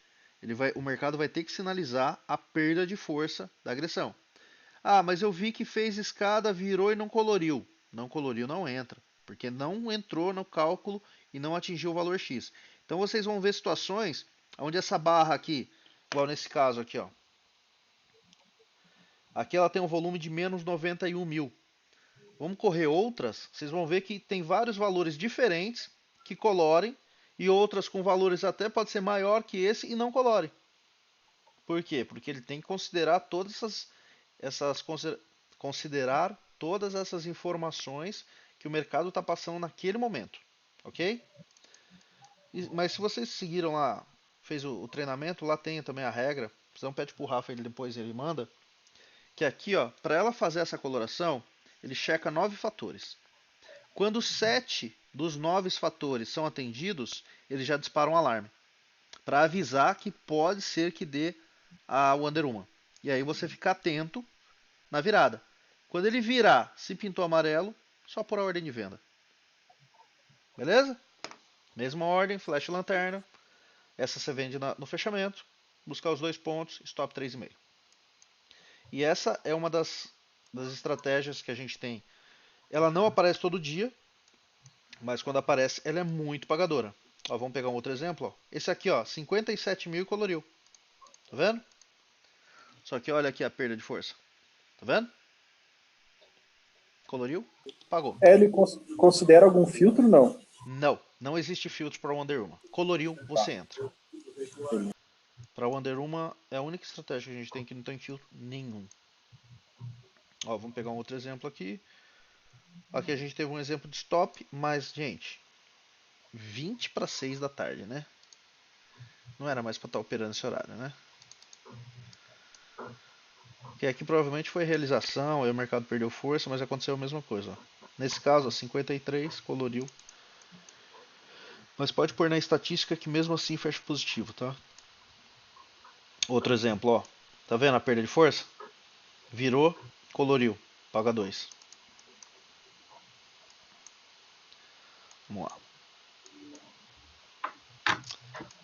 O mercado vai ter que sinalizar a perda de força da agressão. Ah, mas eu vi que fez escada, virou e não coloriu. Não coloriu, não entra, porque não entrou no cálculo e não atingiu o valor X. Então vocês vão ver situações onde essa barra aqui, igual nesse caso aqui, ó. Aqui ela tem um volume de menos 91 mil. Vamos correr outras, vocês vão ver que tem vários valores diferentes que colorem e outras com valores até pode ser maior que esse e não colorem. Por quê? Porque ele tem que considerar considerar todas essas informações que o mercado está passando naquele momento, ok? Mas se vocês seguiram lá, fez o treinamento, lá tem também a regra. Então pede pro Rafa, ele depois ele manda. Que aqui, ó, para ela fazer essa coloração, ele checa 9 fatores. Quando 7 dos 9 fatores são atendidos, ele já dispara um alarme para avisar que pode ser que dê a Wonder Woman. E aí você fica atento na virada. Quando ele virar, se pintou amarelo, só por a ordem de venda. Beleza? Mesma ordem, flash lanterna. Essa você vende no fechamento. Buscar os 2 pontos, stop 3,5. E essa é uma das estratégias que a gente tem. Ela não aparece todo dia, mas quando aparece, ela é muito pagadora. Ó, vamos pegar um outro exemplo. Ó. Esse aqui, ó, 57 mil e coloriu. Tá vendo? Só que olha aqui a perda de força. Tá vendo? Coloriu, pagou. Ele considera algum filtro? Não. Não, não existe filtro para Wonder Woman. Coloriu, você entra. Para Wonder Woman é a única estratégia que a gente tem que não tem filtro nenhum. Ó, vamos pegar um outro exemplo aqui. Aqui a gente teve um exemplo de stop, mas, gente, 20 para 6 da tarde, né? Não era mais para estar operando esse horário, né? Que aqui provavelmente foi realização, aí o mercado perdeu força, mas aconteceu a mesma coisa. Ó. Nesse caso, ó, 53, coloriu. Mas pode pôr na estatística que mesmo assim fecha positivo, tá? Outro exemplo, ó. Tá vendo a perda de força? Virou, coloriu, paga 2. Vamos lá.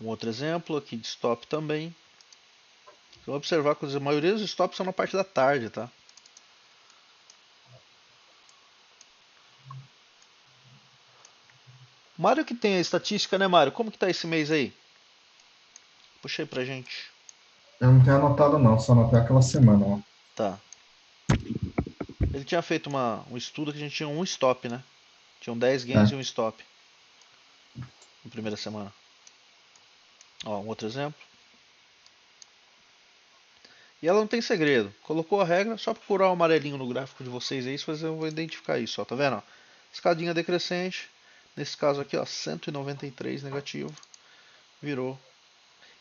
Um outro exemplo aqui de stop também. Você vai observar que a maioria dos stops são na parte da tarde, tá? Mário que tem a estatística, né, Mário? Como que tá esse mês aí? Puxa aí pra gente. Eu não tenho anotado não, só anotei aquela semana, ó. Tá. Ele tinha feito um estudo que a gente tinha um stop, né? Tinham 10 gains e um stop. Na primeira semana. Ó, um outro exemplo. E ela não tem segredo. Colocou a regra, só procurar o amarelinho no gráfico de vocês aí, vocês vão identificar isso, ó. Tá vendo? Ó? Escadinha decrescente. Nesse caso aqui, ó, 193 negativo. Virou.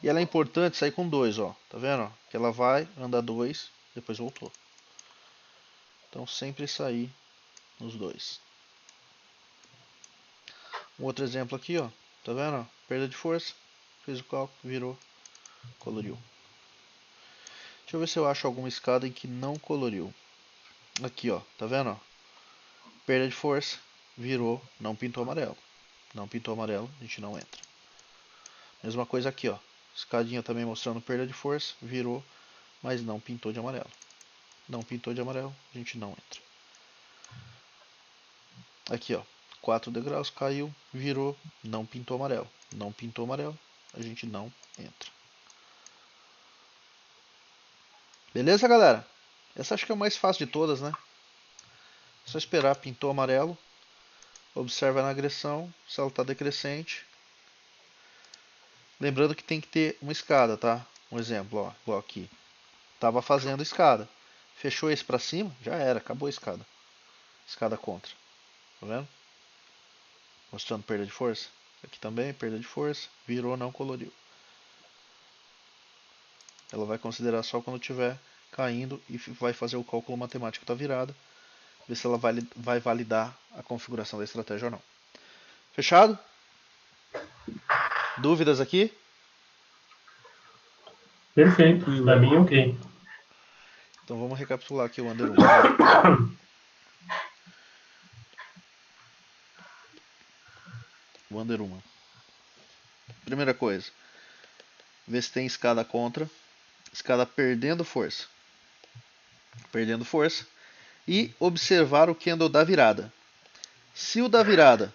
E ela é importante sair com 2, ó. Tá vendo? Ó? Que ela vai, anda 2, depois voltou. Então sempre sair nos 2. Um outro exemplo aqui, ó. Tá vendo? Ó? Perda de força. Fez o cálculo, virou, coloriu. Deixa eu ver se eu acho alguma escada em que não coloriu. Aqui, ó. Tá vendo? Ó? Perda de força, virou, não pintou amarelo. Não pintou amarelo, a gente não entra. Mesma coisa aqui, ó. Escadinha também mostrando perda de força, virou, mas não pintou de amarelo. Não pintou de amarelo, a gente não entra. Aqui, ó. 4 degraus, caiu, virou, não pintou amarelo. Não pintou amarelo, a gente não entra. Beleza, galera? Essa acho que é a mais fácil de todas, né? Só esperar, pintou amarelo. Observa na agressão, se ela está decrescente. Lembrando que tem que ter uma escada, tá? Um exemplo, ó, igual aqui. Tava fazendo escada. Fechou esse para cima, já era, acabou a escada. Escada contra. Tá vendo? Mostrando perda de força. Aqui também, perda de força. Virou, não coloriu. Ela vai considerar só quando estiver caindo e vai fazer o cálculo matemático da virada. Ver se ela vai validar a configuração da estratégia ou não. Fechado? Dúvidas aqui? Perfeito. Para mim, ok. Então vamos recapitular aqui o Under 1. O Under 1. Primeira coisa. Ver se tem escada contra. Escada perdendo força. Perdendo força. E observar o candle da virada. Se o da virada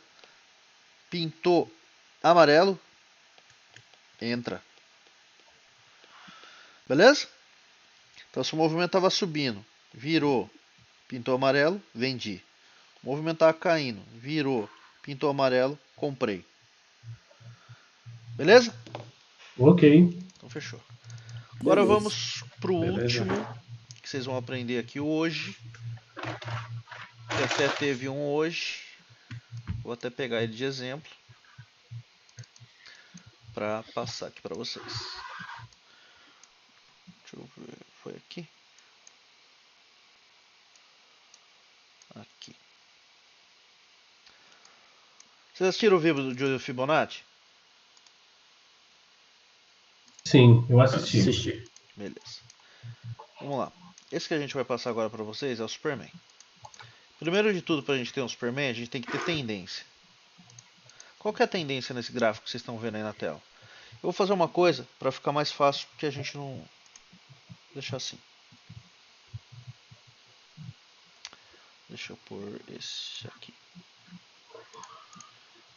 pintou amarelo, entra. Beleza? Então se o movimento estava subindo, virou, pintou amarelo, vendi. O movimento estava caindo, virou, pintou amarelo, comprei. Beleza? Ok. Então fechou. Agora Beleza. vamos para o último que vocês vão aprender aqui hoje. Que até teve um hoje. Vou até pegar ele de exemplo para passar aqui para vocês. Deixa eu ver, foi aqui? Aqui. Vocês assistiram o vídeo do Fibonacci? Sim, eu assisti. Assistir. Beleza. Vamos lá. Esse que a gente vai passar agora para vocês é o Superman. Primeiro de tudo, para a gente ter um Superman, a gente tem que ter tendência. Qual que é a tendência nesse gráfico que vocês estão vendo aí na tela? Eu vou fazer uma coisa para ficar mais fácil, porque a gente não... Deixar assim. Deixa eu pôr esse aqui.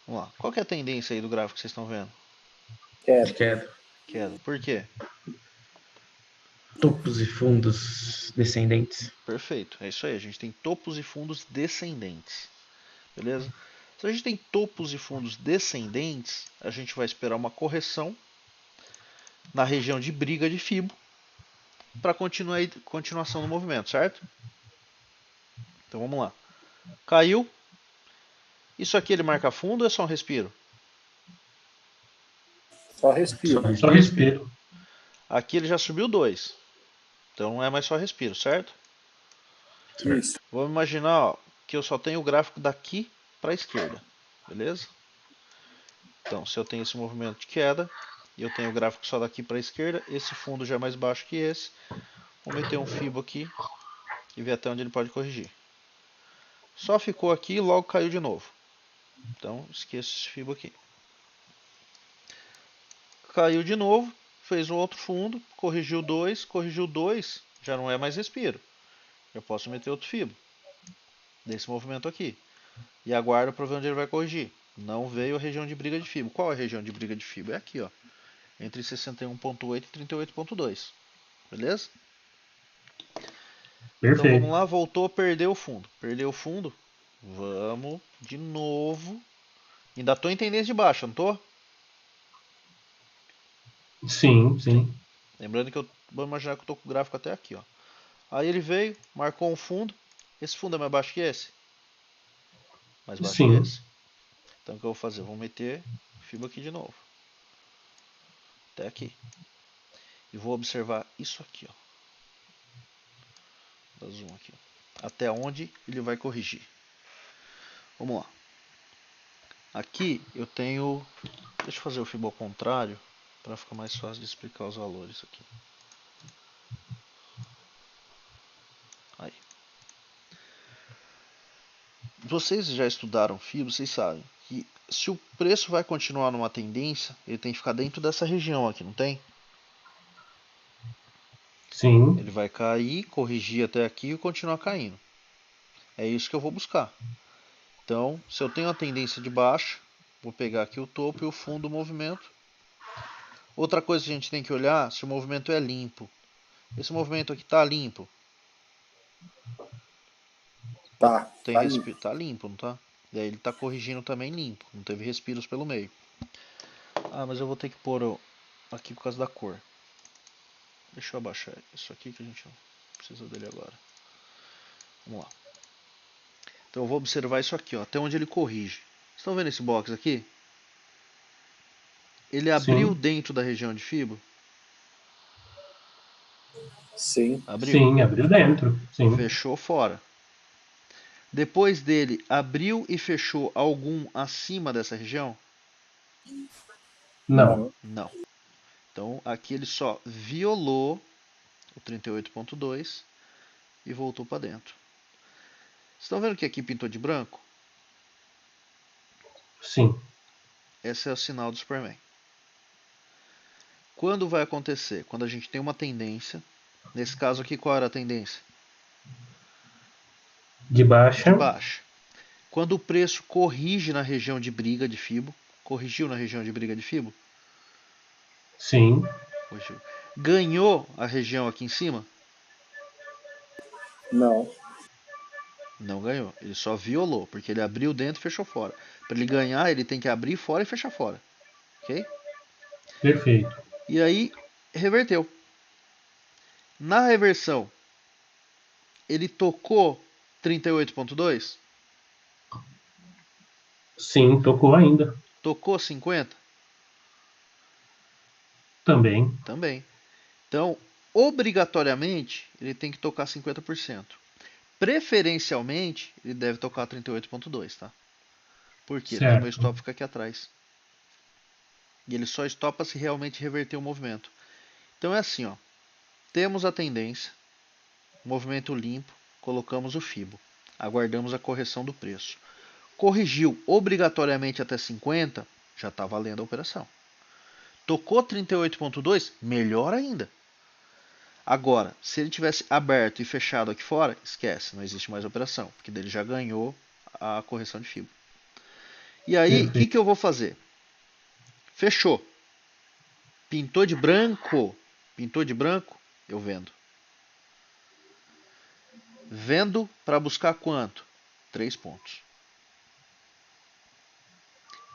Vamos lá. Qual que é a tendência aí do gráfico que vocês estão vendo? De queda. Queda. Por quê? Topos e fundos descendentes. Perfeito. É isso aí. A gente tem topos e fundos descendentes. Beleza? Se a gente tem topos e fundos descendentes, a gente vai esperar uma correção na região de briga de Fibo para continuação do movimento, certo? Então vamos lá. Caiu. Isso aqui ele marca fundo ou é só um respiro? Só respira. Só respiro. Aqui ele já subiu 2. Então não é mais só respiro, certo? Isso. Vamos imaginar ó, que eu só tenho o gráfico daqui para a esquerda. Beleza? Então se eu tenho esse movimento de queda e eu tenho o gráfico só daqui para a esquerda, esse fundo já é mais baixo que esse. Vou meter um Fibo aqui e ver até onde ele pode corrigir. Só ficou aqui e logo caiu de novo. Então esqueça esse Fibo aqui. Caiu de novo, fez um outro fundo, corrigiu 2, já não é mais respiro. Eu posso meter outro Fibo desse movimento aqui. E aguardo para ver onde ele vai corrigir. Não veio a região de briga de Fibo. Qual é a região de briga de Fibo? É aqui, ó. Entre 61.8 e 38.2. Beleza? Então Perfeito. vamos lá, voltou, perdeu o fundo. Perdeu o fundo. Vamos de novo. Ainda estou em tendência de baixa, não estou? Sim, sim. Lembrando que eu vou imaginar que eu estou com o gráfico até aqui, ó. Aí ele veio, marcou um fundo. Esse fundo é mais baixo que esse? Mais baixo Sim. que esse. Então o que eu vou fazer? Eu vou meter Fibo aqui de novo. Até aqui. E vou observar isso aqui, ó. Dá zoom aqui. Até onde ele vai corrigir. Vamos lá. Aqui eu tenho... Deixa eu fazer o Fibo ao contrário, para ficar mais fácil de explicar os valores aqui. Aí. Vocês já estudaram Fibo, vocês sabem que se o preço vai continuar numa tendência, ele tem que ficar dentro dessa região aqui, não tem? Sim. Ele vai cair, corrigir até aqui e continuar caindo. É isso que eu vou buscar. Então, se eu tenho uma tendência de baixa, vou pegar aqui o topo e o fundo do movimento. Outra coisa que a gente tem que olhar se o movimento é limpo. Esse movimento aqui tá limpo. Tá Tá limpo, não tá? E aí ele tá corrigindo também limpo. Não teve respiros pelo meio. Ah, mas eu vou ter que pôr aqui por causa da cor. Deixa eu abaixar isso aqui que a gente não precisa dele agora. Vamos lá. Então eu vou observar isso aqui, ó, até onde ele corrige. Vocês estão vendo esse box aqui? Ele abriu Sim, dentro da região de fibro? Sim. Abriu. sim, abriu dentro. Sim. Fechou fora. Depois dele, abriu e fechou algum acima dessa região? Não. Não. Então aqui ele só violou o 38.2 e voltou para dentro. Vocês estão vendo que aqui pintou de branco? Sim. Esse é o sinal do Superman. Quando vai acontecer? Quando a gente tem uma tendência. Nesse caso aqui, qual era a tendência? De baixa. De baixa. Quando o preço corrige na região de briga de FIBO, corrigiu na região de briga de FIBO? Sim. Corrigiu. Ganhou a região aqui em cima? Não. Não ganhou. Ele só violou, porque ele abriu dentro e fechou fora. Para ele ganhar, ele tem que abrir fora e fechar fora. Ok? Perfeito. E aí, reverteu. Na reversão, ele tocou 38.2? Sim, tocou ainda. Tocou 50? Também. Também. Então, obrigatoriamente, ele tem que tocar 50%. Preferencialmente, ele deve tocar 38.2, tá? Por quê? Porque meu Certo. stop fica aqui atrás. E ele só stopa se realmente reverter o movimento. Então é assim, ó. Temos a tendência, movimento limpo, colocamos o FIBO. Aguardamos a correção do preço. Corrigiu obrigatoriamente até 50, já está valendo a operação. Tocou 38.2, melhor ainda. Agora, se ele tivesse aberto e fechado aqui fora, esquece, não existe mais operação, porque dele já ganhou a correção de FIBO. E aí, o que, Perfeito. que eu vou fazer? Fechou. Pintou de branco. Pintou de branco, eu vendo. Vendo para buscar quanto? 3 pontos.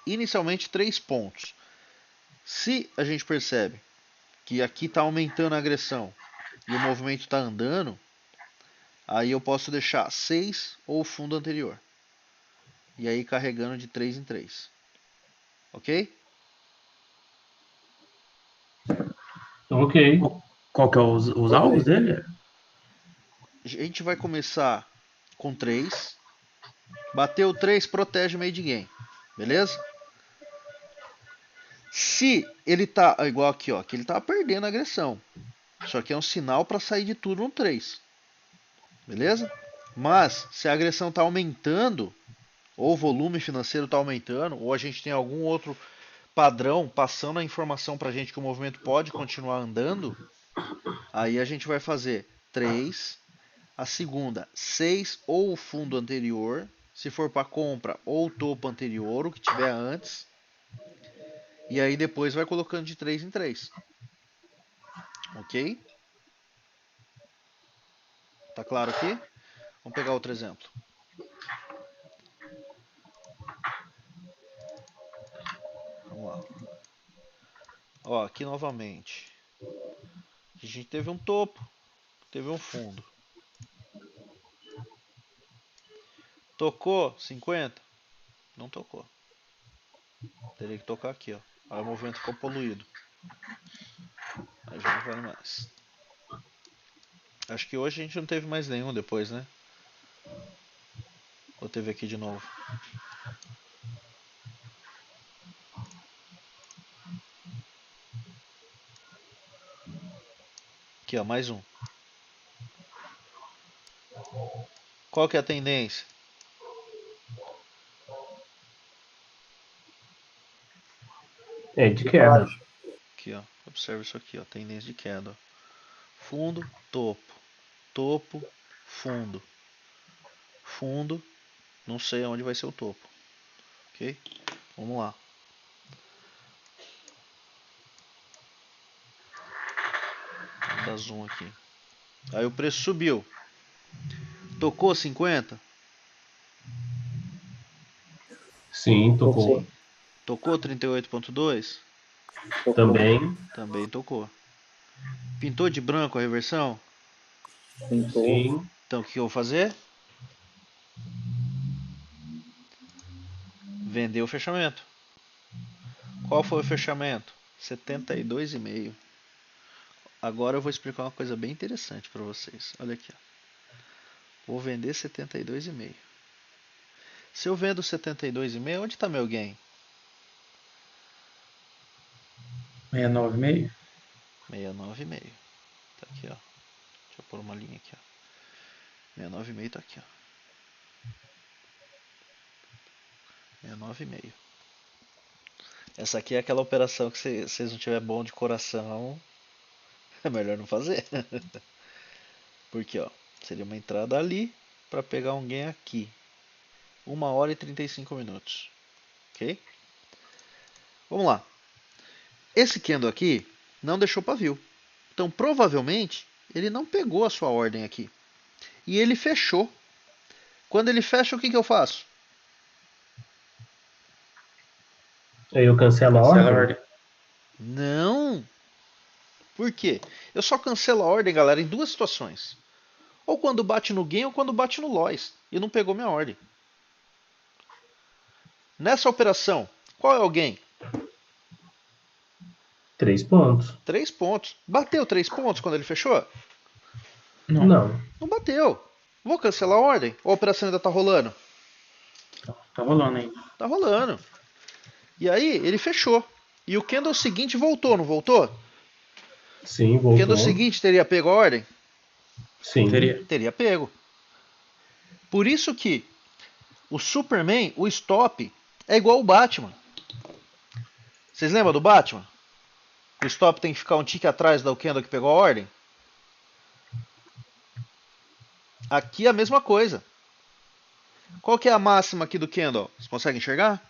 Inicialmente 3 pontos. Se a gente percebe que aqui está aumentando a agressão e o movimento está andando, aí eu posso deixar 6 ou o fundo anterior. E aí carregando de 3 em 3. Ok? Ok. Qual que é os alvos dele? A gente vai começar com 3. Bateu 3, protege o made game. Beleza? Se ele tá igual aqui, ó, que ele tá perdendo a agressão. Só que é um sinal para sair de tudo no 3. Beleza? Mas se a agressão tá aumentando, ou o volume financeiro tá aumentando, ou a gente tem algum outro padrão passando a informação pra gente que o movimento pode continuar andando, aí a gente vai fazer 3, a segunda 6 ou o fundo anterior, se for para compra ou o topo anterior, o que tiver antes, e aí depois vai colocando de 3 em 3. Ok? Tá claro aqui? Vamos pegar outro exemplo. Vamos lá. Ó, aqui novamente. A gente teve um topo, teve um fundo. Tocou 50? Não tocou. Teria que tocar aqui, ó. Aí o movimento ficou poluído. Aí já não vale mais. Acho que hoje a gente não teve mais nenhum depois, né? Ou teve aqui de novo? Aqui, ó, mais um. Qual que é a tendência? É de De queda. baixo. Aqui, ó. Observa isso aqui, ó. Tendência de queda. Ó. Fundo, topo. Topo, fundo. Fundo, não sei aonde vai ser o topo. Ok? Vamos lá. Vou dar zoom aqui. Aí o preço subiu. Tocou 50? Sim, tocou. Sim. Tocou 38,2? Tocou. Também. Também tocou. Pintou de branco a reversão? Pintou. Sim. Então o que eu vou fazer? Vender o fechamento. Qual foi o fechamento? 72,5. Agora eu vou explicar uma coisa bem interessante para vocês. Olha aqui. Ó. Vou vender 72,5. Se eu vendo 72,5, onde está meu gain? 69,5? 69,5. Tá aqui, ó. Deixa eu pôr uma linha aqui, ó. 69,5 tá aqui, ó. 69,5. Essa aqui é aquela operação que se vocês não tiver bom de coração, é melhor não fazer. Porque, ó, seria uma entrada ali para pegar um gain aqui. 1 hora e 35 minutos. Ok? Vamos lá. Esse candle aqui não deixou pavio. Então, provavelmente, ele não pegou a sua ordem aqui. E ele fechou. Quando ele fecha, o que eu faço? Aí eu cancelo a Cancela a ordem? ordem. Não. Por quê? Eu só cancelo a ordem, galera, em duas situações. Ou quando bate no gain ou quando bate no loss. E não pegou minha ordem. Nessa operação, qual é o gain? 3 pontos. 3 pontos. Bateu 3 pontos quando ele fechou? Não. Não. Não bateu. Vou cancelar a ordem? Ou a operação ainda tá rolando? Tá rolando ainda. Tá rolando. E aí, ele fechou. E o candle seguinte voltou, não voltou? Sim, O voltou. candle seguinte teria pego a ordem? Sim. Teria. Teria pego. Por isso que o Superman, o stop, é igual o Batman. Vocês lembram do Batman? O stop tem que ficar um tique atrás do candle que pegou a ordem? Aqui é a mesma coisa. Qual que é a máxima aqui do candle? Vocês conseguem enxergar?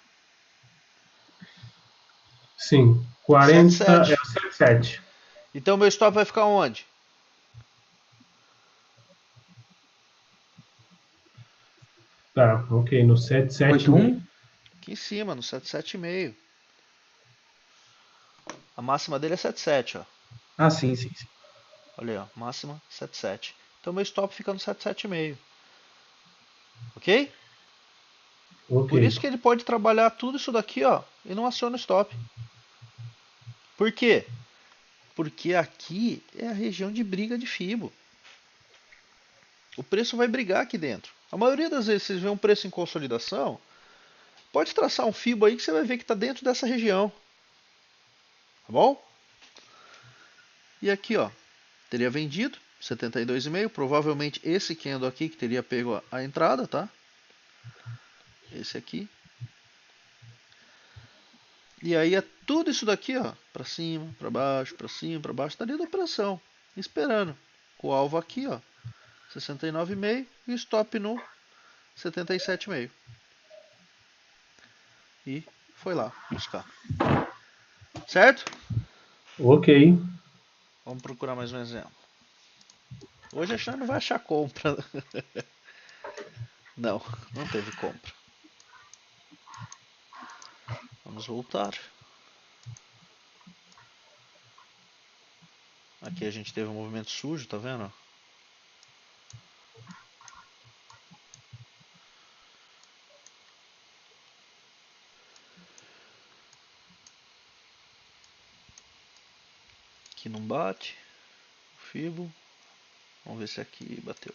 Sim. 40 77. é o 77. Então meu stop vai ficar onde? Tá, ok. No 77. 81? Aqui em cima, no 77,5. A máxima dele é 77, ó. Ah, sim, sim, sim. Olha aí, ó. Máxima 77. Então meu stop fica no 77,5. Ok? Ok. Por isso que ele pode trabalhar tudo isso daqui, ó, e não aciona o stop. Por quê? Porque aqui é a região de briga de Fibo. O preço vai brigar aqui dentro. A maioria das vezes vocês vê um preço em consolidação, pode traçar um Fibo aí que você vai ver que está dentro dessa região. Tá bom? E aqui, ó, teria vendido 72,5, provavelmente esse candle aqui que teria pego a entrada, tá? Esse aqui. E aí é tudo isso daqui, ó, para cima, para baixo, para cima, para baixo, estaria da operação, esperando. Com o alvo aqui, ó, 69,5 e o stop no 77,5. E foi lá buscar. Certo? Ok. Vamos procurar mais um exemplo. Hoje a gente não vai achar compra. Não, não teve compra. Vamos voltar. Aqui a gente teve um movimento sujo, tá vendo? Aqui não bate. Fibo. Vamos ver se aqui bateu.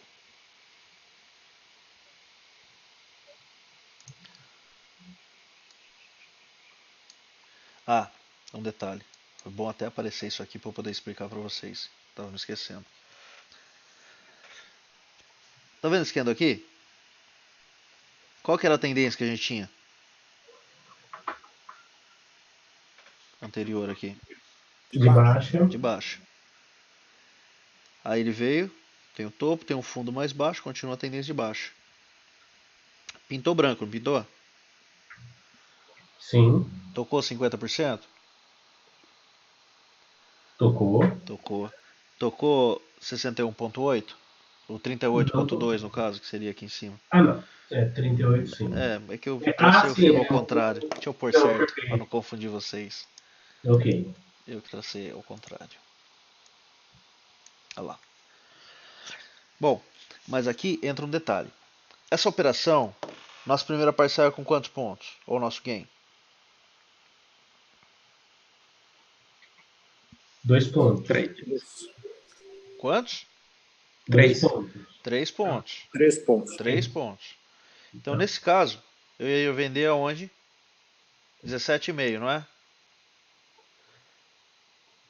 Ah, um detalhe. Foi bom até aparecer isso aqui para eu poder explicar para vocês. Tava me esquecendo. Tá vendo esse candle aqui? Qual que era a tendência que a gente tinha? Anterior aqui. De baixa. De baixo. Aí ele veio. Tem o topo, tem um fundo mais baixo. Continua a tendência de baixo. Pintou branco, não pintou? Sim. Tocou 50%? Tocou. Tocou. Tocou 61.8? Ou Não 38.2 no caso, que seria aqui em cima. Ah, não. É 38, sim. É que eu Ah, tracei sim. ao contrário. Deixa eu pôr Não, certo, perfeito. para não confundir vocês. Ok. Eu que tracei ao contrário. Olha lá. Bom, mas aqui entra um detalhe. Essa operação, nossa primeira parcela é com quantos pontos? Ou nosso gain? 2 pontos. 3. Isso. Quantos? 2 3. pontos. 3 pontos. 3 pontos. 3 pontos. Então, nesse caso, eu ia vender aonde? 17,5, não é?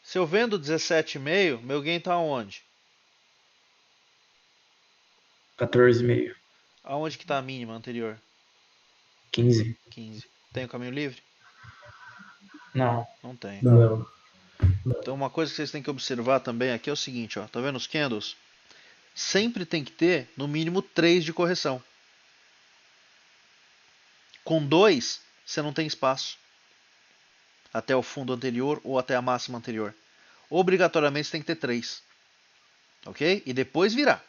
Se eu vendo 17,5, meu gain está aonde? 14,5. Aonde que está a mínima anterior? 15. 15. Tem o caminho livre? Não. Não tem. Não. Então uma coisa que vocês têm que observar também aqui é o seguinte, ó, tá vendo os candles? Sempre tem que ter no mínimo 3 de correção. Com 2, você não tem espaço até o fundo anterior ou até a máxima anterior. Obrigatoriamente você tem que ter 3. Ok? E depois virar.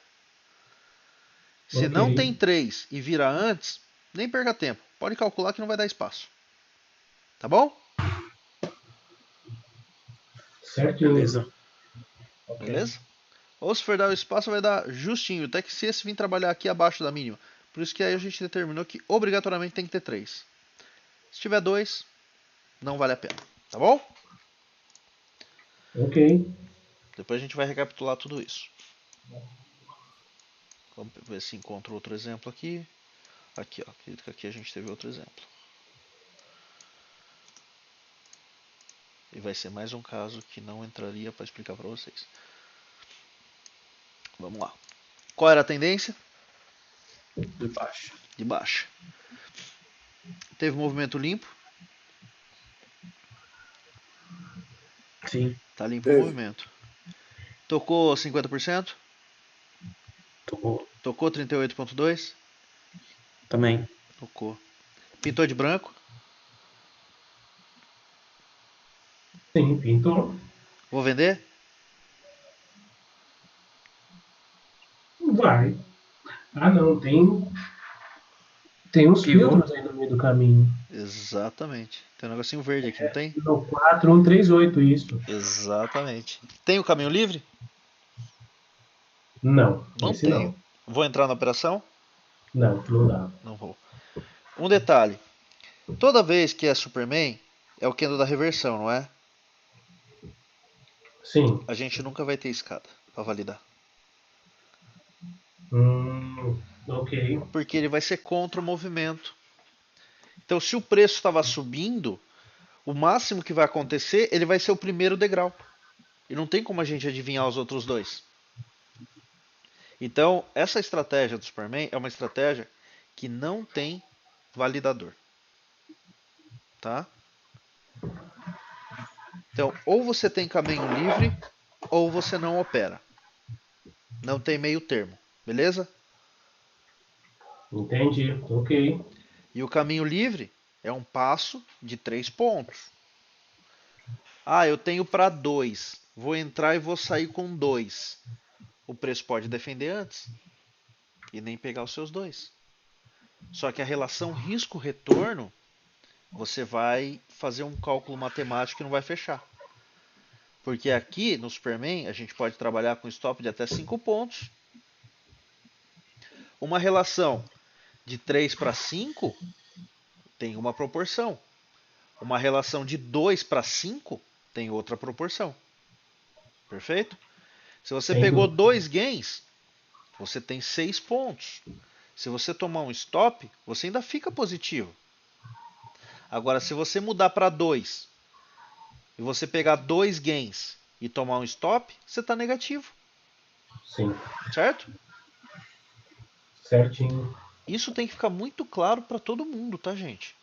Se Ok. não tem 3 e vira antes, nem perca tempo. Pode calcular que não vai dar espaço. Tá bom? Certinho. Beleza. Ok. Beleza? Ou se for dar o espaço, vai dar justinho. Até que se esse vir trabalhar aqui abaixo da mínima. Por isso que aí a gente determinou que obrigatoriamente tem que ter 3. Se tiver 2, não vale a pena. Tá bom? Ok. Depois a gente vai recapitular tudo isso. Vamos ver se encontra outro exemplo aqui. Aqui, ó. Acredito que aqui a gente teve outro exemplo. E vai ser mais um caso que não entraria para explicar para vocês. Vamos lá. Qual era a tendência? De baixo. De baixa. Teve movimento limpo. Sim. Tá limpo o Teve. movimento. Tocou 50%? Tocou. Tocou 38.2? Também. Tocou. Pintou de branco? Sim, pintou. Vou vender? Vai. Ah, não. Tem uns Pivô. filtros aí no meio do caminho. Exatamente. Tem um negocinho verde aqui, não tem? No 4138, isso. Exatamente. Tem o caminho livre? Não. Não Esse tenho. não. Vou entrar na operação? Não, não dá. Não vou. Um detalhe. Toda vez que é Superman, é o candle da reversão, não é? Sim. A gente nunca vai ter escada para validar. Ok. Porque ele vai ser contra o movimento. Então, se o preço estava subindo, o máximo que vai acontecer, ele vai ser o primeiro degrau. E não tem como a gente adivinhar os outros dois. Então, essa estratégia do Superman é uma estratégia que não tem validador. Tá? Então, ou você tem caminho livre, ou você não opera. Não tem meio termo. Beleza? Entendi. Ok. E o caminho livre é um passo de 3 pontos. Ah, eu tenho para 2. Vou entrar e vou sair com 2. O preço pode defender antes e nem pegar os seus 2. Só que a relação risco-retorno, você vai fazer um cálculo matemático e não vai fechar. Porque aqui no Superman a gente pode trabalhar com stop de até 5 pontos. Uma relação de 3 para 5 tem uma proporção. Uma relação de 2 para 5 tem outra proporção. Perfeito? Se você Sem pegou dúvida. 2 gains, você tem 6 pontos. Se você tomar um stop, você ainda fica positivo. Agora, se você mudar para 2 e você pegar 2 gains e tomar um stop, você está negativo. Sim. Certo? Certinho. Isso tem que ficar muito claro para todo mundo, tá, gente?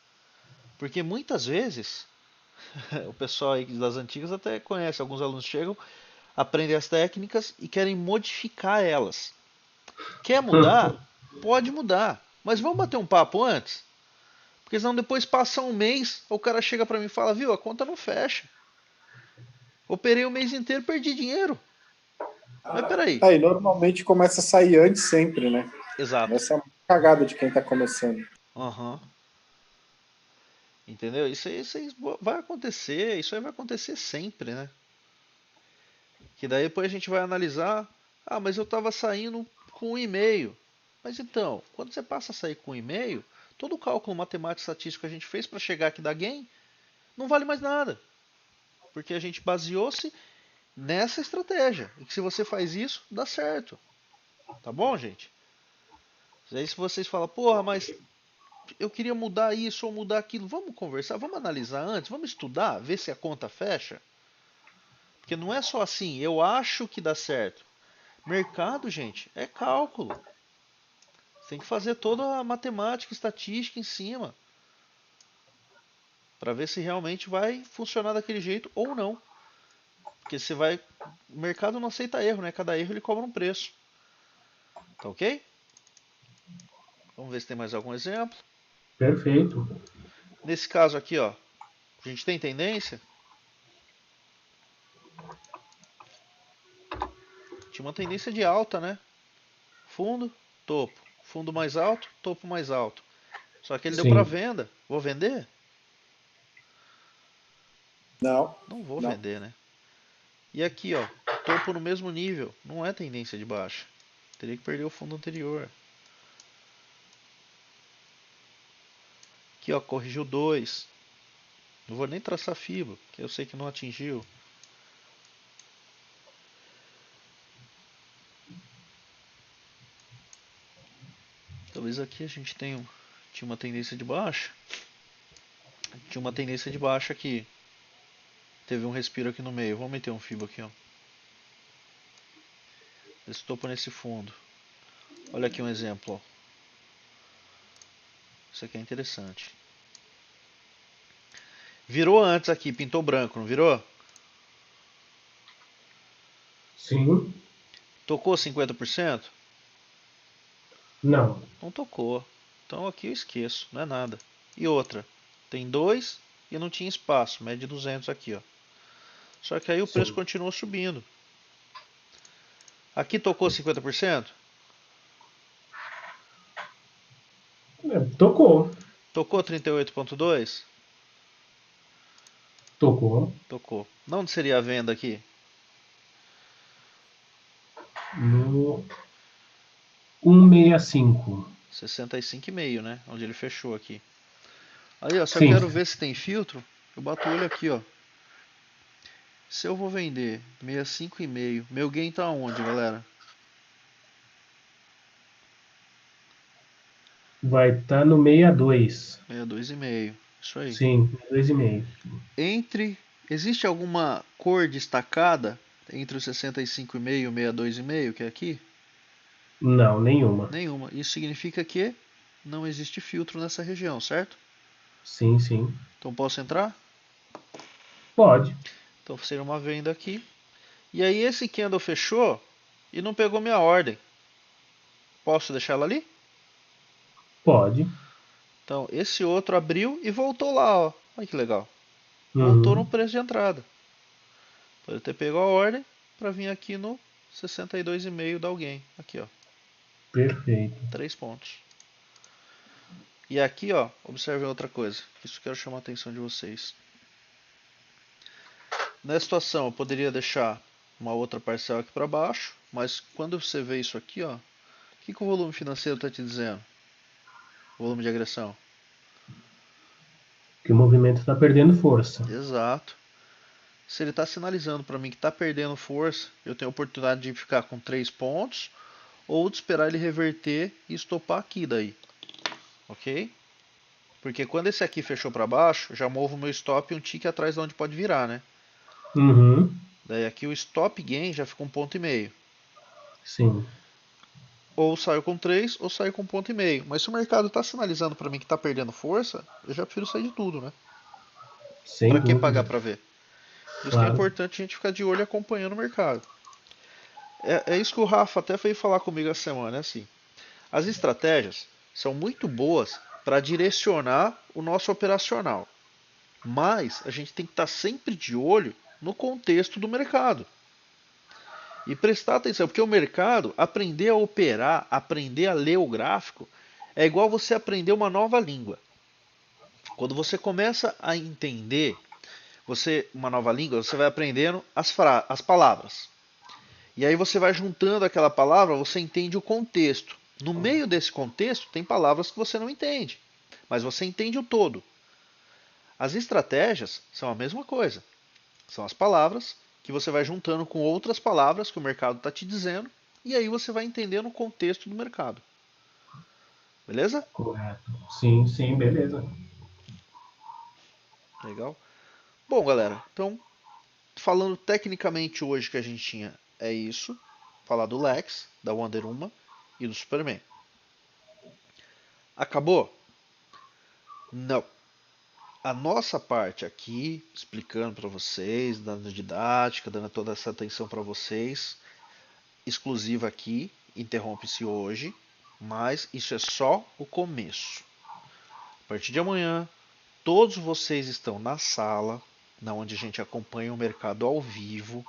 Porque muitas vezes o pessoal aí das antigas até conhece, alguns alunos chegam, aprendem as técnicas e querem modificar elas. Quer mudar? Pode mudar. Mas vamos bater um papo antes? Porque senão depois passa um mês, o cara chega para mim e fala, viu, a conta não fecha. Operei o mês inteiro, perdi dinheiro. Mas peraí. Aí, normalmente começa a sair antes sempre, né? Exato. Essa é uma cagada de quem tá começando. Aham. Entendeu? Isso aí vai acontecer, isso aí vai acontecer sempre, né? Que daí depois a gente vai analisar, ah, mas eu estava saindo com um e-mail. Mas então, quando você passa a sair com um e-mail, todo o cálculo matemático e estatístico que a gente fez para chegar aqui da gain não vale mais nada. Porque a gente baseou-se nessa estratégia. E que se você faz isso, dá certo. Tá bom, gente? E aí se vocês falam, porra, mas eu queria mudar isso ou mudar aquilo, vamos conversar, vamos analisar antes, vamos estudar, ver se a conta fecha. Porque não é só assim, eu acho que dá certo. Mercado, gente, é cálculo. Você tem que fazer toda a matemática, estatística em cima. Para ver se realmente vai funcionar daquele jeito ou não. Porque você vai. O mercado não aceita erro, né? Cada erro ele cobra um preço. Tá ok? Vamos ver se tem mais algum exemplo. Perfeito. Nesse caso aqui, ó. A gente tem tendência. Tinha uma tendência de alta, né? Fundo, topo. Fundo mais alto, topo mais alto. Só que ele deu para Sim. venda. Vou vender? Não, Não vou não. vender, né? E aqui, ó, topo no mesmo nível. Não é tendência de baixa. Teria que perder o fundo anterior. Aqui, ó, corrigiu 2. Não vou nem traçar fibra, porque eu sei que não atingiu. Talvez aqui a gente tinha uma tendência de baixa. Tinha uma tendência de baixa aqui. Teve um respiro aqui no meio. Vamos meter um fibra aqui, ó. Esse topo nesse fundo. Olha aqui um exemplo, ó. Isso aqui é interessante. Virou antes aqui, pintou branco, não virou? Sim. Tocou 50%? Não. Não tocou. Então aqui eu esqueço, não é nada. E outra, tem 2 e não tinha espaço, média 200 aqui, ó. Só que aí o preço Sim. continuou subindo. Aqui tocou 50%? Tocou. Tocou 38,2? Tocou. Tocou. Não seria a venda aqui? No 165. 65,5, né? Onde ele fechou aqui. Aí, ó, se eu Sim. quero ver se tem filtro, eu bato o olho aqui, ó. Se eu vou vender 65,5, meu gain tá onde, galera? Vai estar no 62. 62,5. Isso aí. Sim, 2,5. Existe alguma cor destacada entre o 65,5 e o 62,5, que é aqui? Não, nenhuma. Nenhuma. Isso significa que não existe filtro nessa região, certo? Sim, sim. Então posso entrar? Pode. Então seria uma venda aqui. E aí esse candle fechou e não pegou minha ordem. Posso deixar ela ali? Pode. Então esse outro abriu e voltou lá, ó. Olha que legal. Voltou no Uhum. preço de entrada. Pode ter pego a ordem para vir aqui no 62,5 da alguém. Aqui, ó. Perfeito. 3 pontos. E aqui, ó, observem outra coisa. Isso que eu quero chamar a atenção de vocês. Nessa situação, eu poderia deixar uma outra parcela aqui para baixo, mas quando você vê isso aqui, ó, o que o volume financeiro está te dizendo? O volume de agressão. Que o movimento está perdendo força. Exato. Se ele está sinalizando para mim que está perdendo força, eu tenho a oportunidade de ficar com 3 pontos ou de esperar ele reverter e estopar aqui daí. Ok? Porque quando esse aqui fechou para baixo, já movo o meu stop um tique atrás de onde pode virar, né? Uhum. Daí aqui o stop gain já fica 1,5 ponto. Sim. Ou saio com 3 ou saio com 1,5 ponto. Mas se o mercado está sinalizando para mim que está perdendo força, eu já prefiro sair de tudo, né? Sem Para que pagar dúvida. para ver? Por isso que é Claro. importante a gente ficar de olho e acompanhando o mercado. É isso que o Rafa até foi falar comigo essa semana, é assim. As estratégias são muito boas para direcionar o nosso operacional. Mas a gente tem que estar sempre de olho no contexto do mercado. E prestar atenção, porque o mercado, aprender a operar, aprender a ler o gráfico, é igual você aprender uma nova língua. Quando você começa a entender uma nova língua, você vai aprendendo as palavras. E aí você vai juntando aquela palavra, você entende o contexto. No meio desse contexto, tem palavras que você não entende, mas você entende o todo. As estratégias são a mesma coisa. São as palavras que você vai juntando com outras palavras que o mercado está te dizendo, e aí você vai entendendo o contexto do mercado. Beleza? Correto. Sim, sim, beleza. Legal. Bom, galera, então, falando tecnicamente hoje que a gente tinha é isso. Falar do Lex, da Wonder Woman e do Superman. Acabou? Não. A nossa parte aqui, explicando para vocês, dando didática, dando toda essa atenção para vocês, exclusiva aqui, interrompe-se hoje, mas isso é só o começo. A partir de amanhã, todos vocês estão na sala, onde a gente acompanha o mercado ao vivo.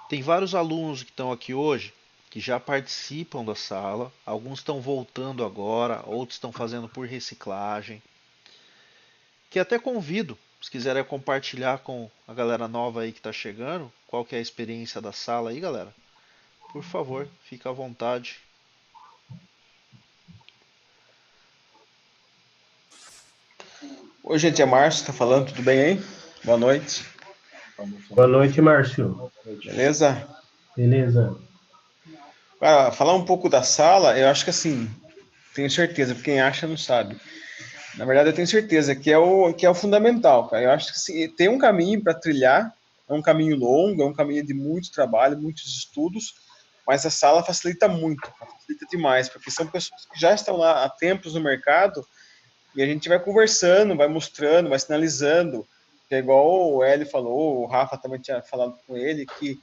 Tem vários alunos que estão aqui hoje que já participam da sala. Alguns estão voltando agora, outros estão fazendo por reciclagem. Que até convido, se quiserem compartilhar com a galera nova aí que está chegando, qual que é a experiência da sala aí, galera. Por favor, fica à vontade. Oi, gente, é Márcio, tá falando, tudo bem aí? Boa noite. Boa noite, Márcio. Beleza? Beleza. Cara, falar um pouco da sala, eu acho que assim, tenho certeza, quem acha não sabe. Na verdade, eu tenho certeza que é o fundamental, cara. Eu acho que se tem um caminho para trilhar, é um caminho longo, é um caminho de muito trabalho, muitos estudos, mas a sala facilita muito, facilita demais, porque são pessoas que já estão lá há tempos no mercado e a gente vai conversando, vai mostrando, vai sinalizando, que é igual o Hélio falou, o Rafa também tinha falado com ele, que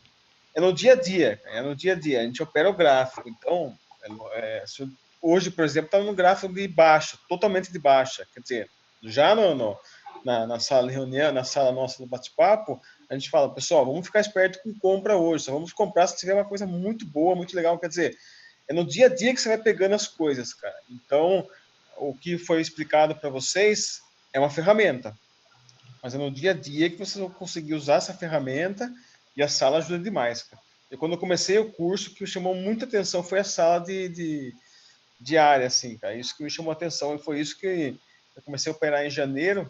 é no dia a dia, a gente opera o gráfico, então, hoje, por exemplo, está no gráfico de baixo, totalmente de baixa, quer dizer, já na sala de reunião, na sala nossa do bate-papo, a gente fala, pessoal, vamos ficar esperto com compra hoje, só vamos comprar se tiver uma coisa muito boa, muito legal, quer dizer, é no dia a dia que você vai pegando as coisas, cara. Então, o que foi explicado para vocês é uma ferramenta, mas é no dia a dia que vocês vão conseguir usar essa ferramenta e a sala ajuda demais, cara. Quando eu comecei o curso, o que me chamou muita atenção foi a sala de área, assim, cara. Isso que me chamou a atenção e foi isso que eu comecei a operar em janeiro,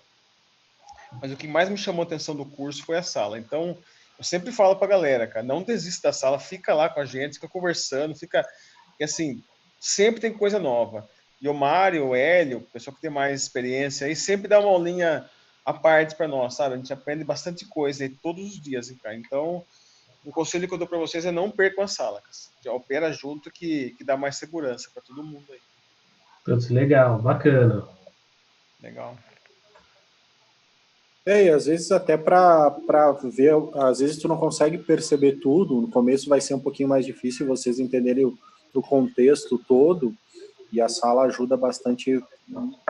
mas o que mais me chamou a atenção do curso foi a sala. Então, eu sempre falo pra galera, cara, não desista da sala, fica lá com a gente, fica conversando, e assim, sempre tem coisa nova. E o Mário, o Hélio, o pessoal que tem mais experiência aí, sempre dá uma aulinha à parte para nós, sabe? A gente aprende bastante coisa aí todos os dias, cara. Então, o conselho que eu dou para vocês é não percam a sala, cara. Já opera junto que dá mais segurança para todo mundo aí. Todos legal, bacana. Legal. E às vezes até para ver, às vezes tu não consegue perceber tudo, no começo vai ser um pouquinho mais difícil vocês entenderem o contexto todo, e a sala ajuda bastante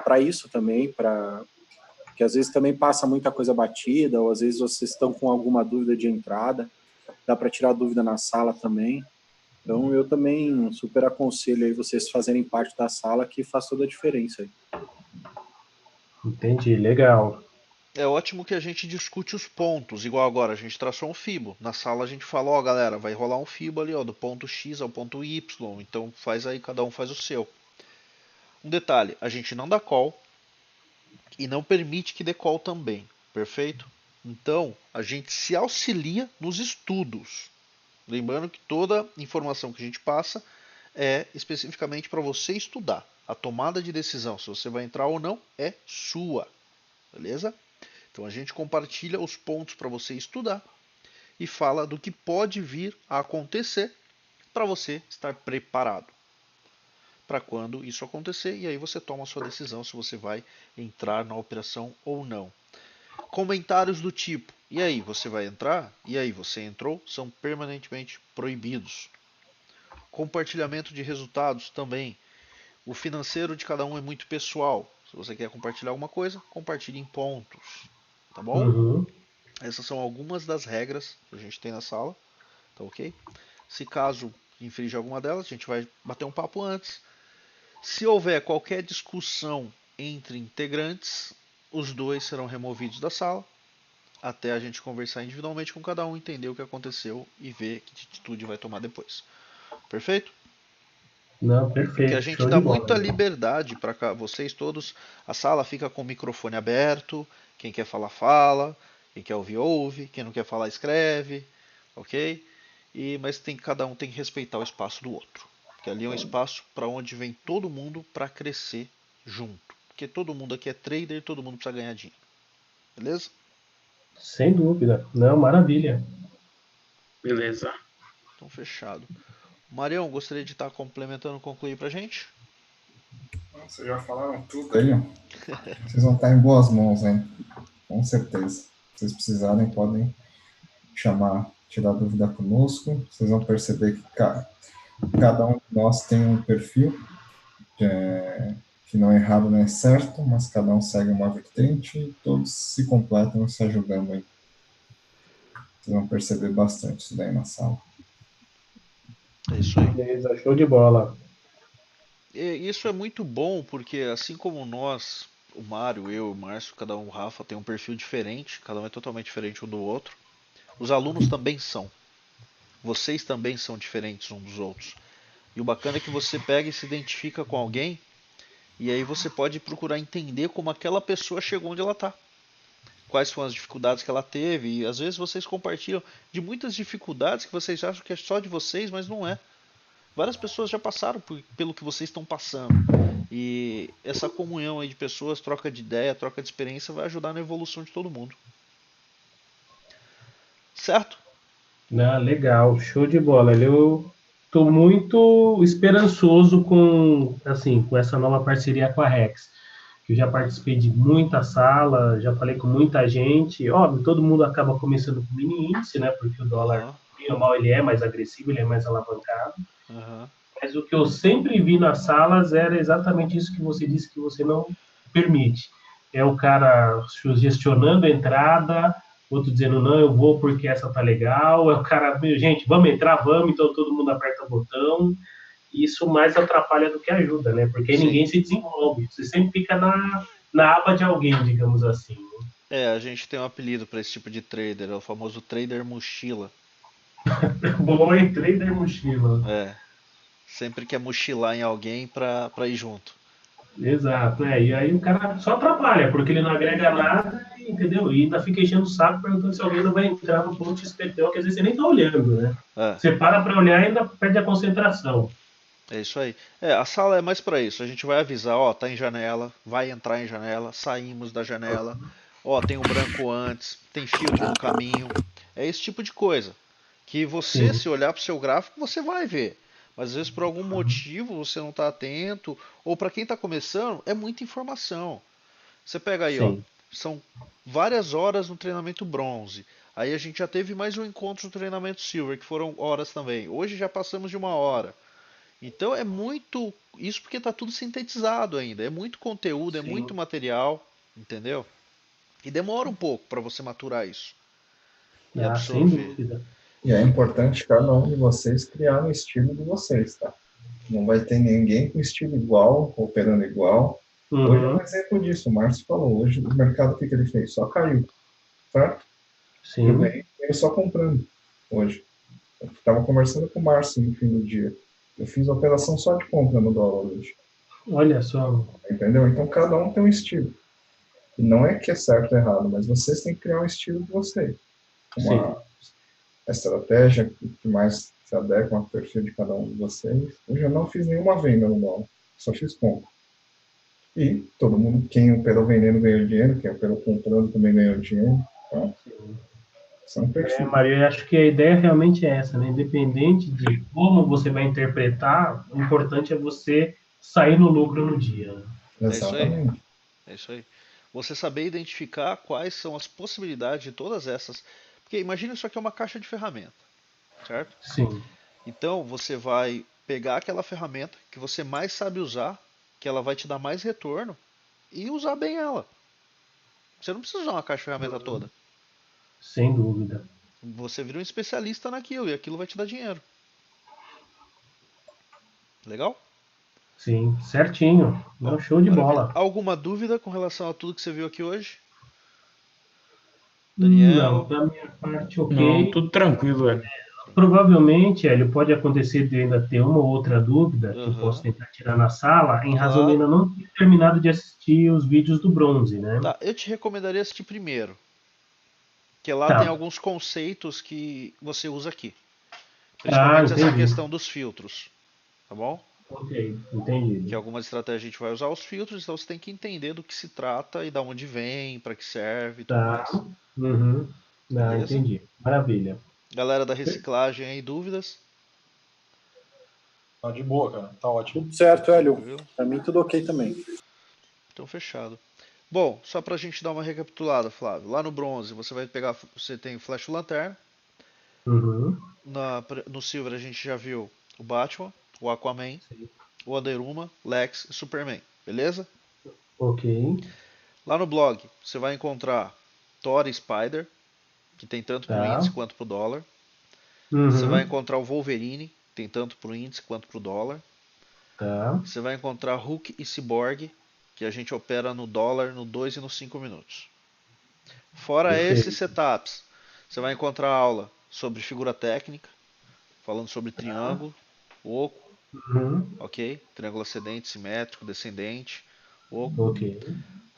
para isso também, que às vezes também passa muita coisa batida, ou às vezes vocês estão com alguma dúvida de entrada, dá para tirar dúvida na sala também. Então eu também super aconselho aí vocês fazerem parte da sala, que faz toda a diferença aí. Entendi, legal. É ótimo que a gente discute os pontos, igual agora a gente traçou um fibo. Na sala a gente fala, ó, galera, vai rolar um fibo ali, ó, do ponto X ao ponto Y, então faz aí, cada um faz o seu. Um detalhe, a gente não dá call e não permite que dê call também, perfeito? Então, a gente se auxilia nos estudos. Lembrando que toda informação que a gente passa é especificamente para você estudar. A tomada de decisão, se você vai entrar ou não, é sua, beleza? Então a gente compartilha os pontos para você estudar e fala do que pode vir a acontecer para você estar preparado para quando isso acontecer, e aí você toma a sua decisão se você vai entrar na operação ou não. Comentários do tipo, e aí, você vai entrar? E aí, você entrou? São permanentemente proibidos. Compartilhamento de resultados também. O financeiro de cada um é muito pessoal. Se você quer compartilhar alguma coisa, compartilhe em pontos. Tá bom? Uhum. Essas são algumas das regras que a gente tem na sala. Tá ok? Se caso infringe alguma delas, a gente vai bater um papo antes. Se houver qualquer discussão entre integrantes, os dois serão removidos da sala, até a gente conversar individualmente com cada um, entender o que aconteceu e ver que atitude vai tomar depois. Perfeito? Não, Porque a perfeito. gente Show dá de bola. muita liberdade para vocês todos. A sala fica com o microfone aberto. Quem quer falar, fala. Quem quer ouvir, ouve. Quem não quer falar, escreve. Ok? Mas cada um tem que respeitar o espaço do outro. Porque ali é um espaço para onde vem todo mundo para crescer junto. Porque todo mundo aqui é trader, todo mundo precisa ganhar dinheiro. Beleza? Sem dúvida. Não, maravilha. Beleza. Então fechado. Marião, gostaria de estar complementando, concluir pra gente? Vocês já falaram tudo aí, ó. Vocês vão estar em boas mãos, hein? Com certeza. Se vocês precisarem, podem chamar, tirar dúvida conosco. Vocês vão perceber que cada um de nós tem um perfil, que não é errado, não é certo, mas cada um segue uma vertente e todos se completam e se ajudando aí. Vocês vão perceber bastante isso daí na sala. É isso aí. Beleza, show de bola. E isso é muito bom, porque assim como nós, o Mário, eu, o Márcio, cada um, o Rafa, tem um perfil diferente, cada um é totalmente diferente um do outro. Os alunos também são. Vocês também são diferentes uns dos outros. E o bacana é que você pega e se identifica com alguém, e aí você pode procurar entender como aquela pessoa chegou onde ela está. Quais foram as dificuldades que ela teve, e às vezes vocês compartilham de muitas dificuldades que vocês acham que é só de vocês, mas não é. Várias pessoas já passaram pelo que vocês estão passando. E essa comunhão aí de pessoas, troca de ideia, troca de experiência, vai ajudar na evolução de todo mundo. Certo? Não, legal, show de bola. Eu estou muito esperançoso com essa nova parceria com a Rex. Eu já participei de muita sala, já falei com muita gente. Óbvio, todo mundo acaba começando com mini índice, né? Porque o dólar, Aham, bem ou mal, ele é mais agressivo, ele é mais alavancado. aham. Mas o que eu sempre vi nas salas era exatamente isso que você disse que você não permite. É o cara sugestionando a entrada, outro dizendo, não, eu vou porque essa tá legal. É o cara, gente, vamos entrar, vamos, então todo mundo aperta o botão. Isso mais atrapalha do que ajuda, né? Porque aí Sim. ninguém se desenvolve. Você sempre fica na aba de alguém, digamos assim. A gente tem um apelido para esse tipo de trader, é o famoso trader mochila. Bom, entrei da mochila. Sempre quer mochilar em alguém pra ir junto. Exato, e aí o cara só atrapalha, porque ele não agrega nada, entendeu? E ainda fica enchendo o saco perguntando se alguém não vai entrar no ponto XPTO, que às vezes você nem tá olhando, né? Você para pra olhar e ainda perde a concentração. É isso aí. A sala é mais pra isso. A gente vai avisar, ó, tá em janela, vai entrar em janela, saímos da janela, ó, tem um branco antes, tem filtro no caminho. É esse tipo de coisa. Que você, Sim. se olhar pro seu gráfico, você vai ver. Mas às vezes por algum motivo você não tá atento, ou pra quem tá começando, é muita informação. Você pega aí, ó, Sim. são várias horas no treinamento bronze. Aí a gente já teve mais um encontro no treinamento silver, que foram horas também. Hoje já passamos de 1 hora. Então é muito. Isso porque está tudo sintetizado ainda. É muito conteúdo, é Sim. muito material, entendeu? E demora um pouco para você maturar isso e Sem absorver. dúvida. E é importante cada um de vocês criar um estilo de vocês, tá? Não vai ter ninguém com estilo igual, operando igual. Hoje é um exemplo disso, o Márcio falou. Hoje o mercado, o que ele fez? Só caiu, certo? Sim. Eu ganhei dinheiro só comprando hoje. Eu estava conversando com o Márcio no fim do dia. Eu fiz operação só de compra no dólar hoje. Olha só. Entendeu? Então cada um tem um estilo. E não é que é certo ou errado, mas vocês têm que criar um estilo de vocês. Uma estratégia que mais se adequa ao perfil de cada um de vocês. Hoje eu não fiz nenhuma venda no dólar, só fiz compra. E todo mundo, quem operou vendendo ganhou dinheiro, quem operou comprando também ganhou dinheiro. Então, são perfis. Maria, eu acho que a ideia realmente é essa, né? Independente de como você vai interpretar, o importante é você sair no lucro no dia. Exatamente. É isso aí. Você saber identificar quais são as possibilidades de todas essas. Porque imagina isso aqui é uma caixa de ferramenta, certo? Sim. Então você vai pegar aquela ferramenta que você mais sabe usar, que ela vai te dar mais retorno, e usar bem ela. Você não precisa usar uma caixa de ferramenta toda. Sem dúvida. Você vira um especialista naquilo e aquilo vai te dar dinheiro. Legal? Sim, certinho. Não, show de Maravilha. bola. Alguma dúvida com relação a tudo que você viu aqui hoje? Não, Daniel? da minha parte, Não, ok. tudo tranquilo, é. Provavelmente, Hélio, pode acontecer de eu ainda ter uma ou outra dúvida que eu posso Aham. tentar tirar na sala, em razão de Claro. ainda não ter terminado de assistir os vídeos do bronze, né? Tá, eu te recomendaria assistir primeiro, que lá tem Tá. alguns conceitos que você usa aqui. Ah, Principalmente essa entendi. questão dos filtros, tá bom? Ok, Que entendido. algumas estratégias a gente vai usar os filtros, então você tem que entender do que se trata e da onde vem, para que serve e tudo Tá. mais. Uhum. Ah, Beleza? entendi. Maravilha. Galera da reciclagem aí, dúvidas? Não, de boa, cara. Tá ótimo. Tudo certo, Hélio. Tranquilo? Para mim, tudo ok também. Então fechado. Bom, só pra gente dar uma recapitulada, Flávio. Lá no bronze você vai pegar, você tem o Flash Lanterna. Uhum. No Silver a gente já viu o Batman, o Aquaman, Sim. o Wonder-Woman, Lex e Superman. Beleza? Ok. Lá no blog você vai encontrar Thor e Spider, que tem tanto pro índice Tá. quanto pro dólar. Você vai Uhum. encontrar o Wolverine, tem tanto pro índice quanto pro dólar. Tá. Você vai encontrar Hulk e Cyborg, que a gente opera no dólar, no 2 e no 5 minutos. Fora esses Perfeito. setups, você vai encontrar aula sobre figura técnica, falando sobre Tá. triângulo, oco, Uhum. ok? Triângulo ascendente, simétrico, descendente, oco. Ok.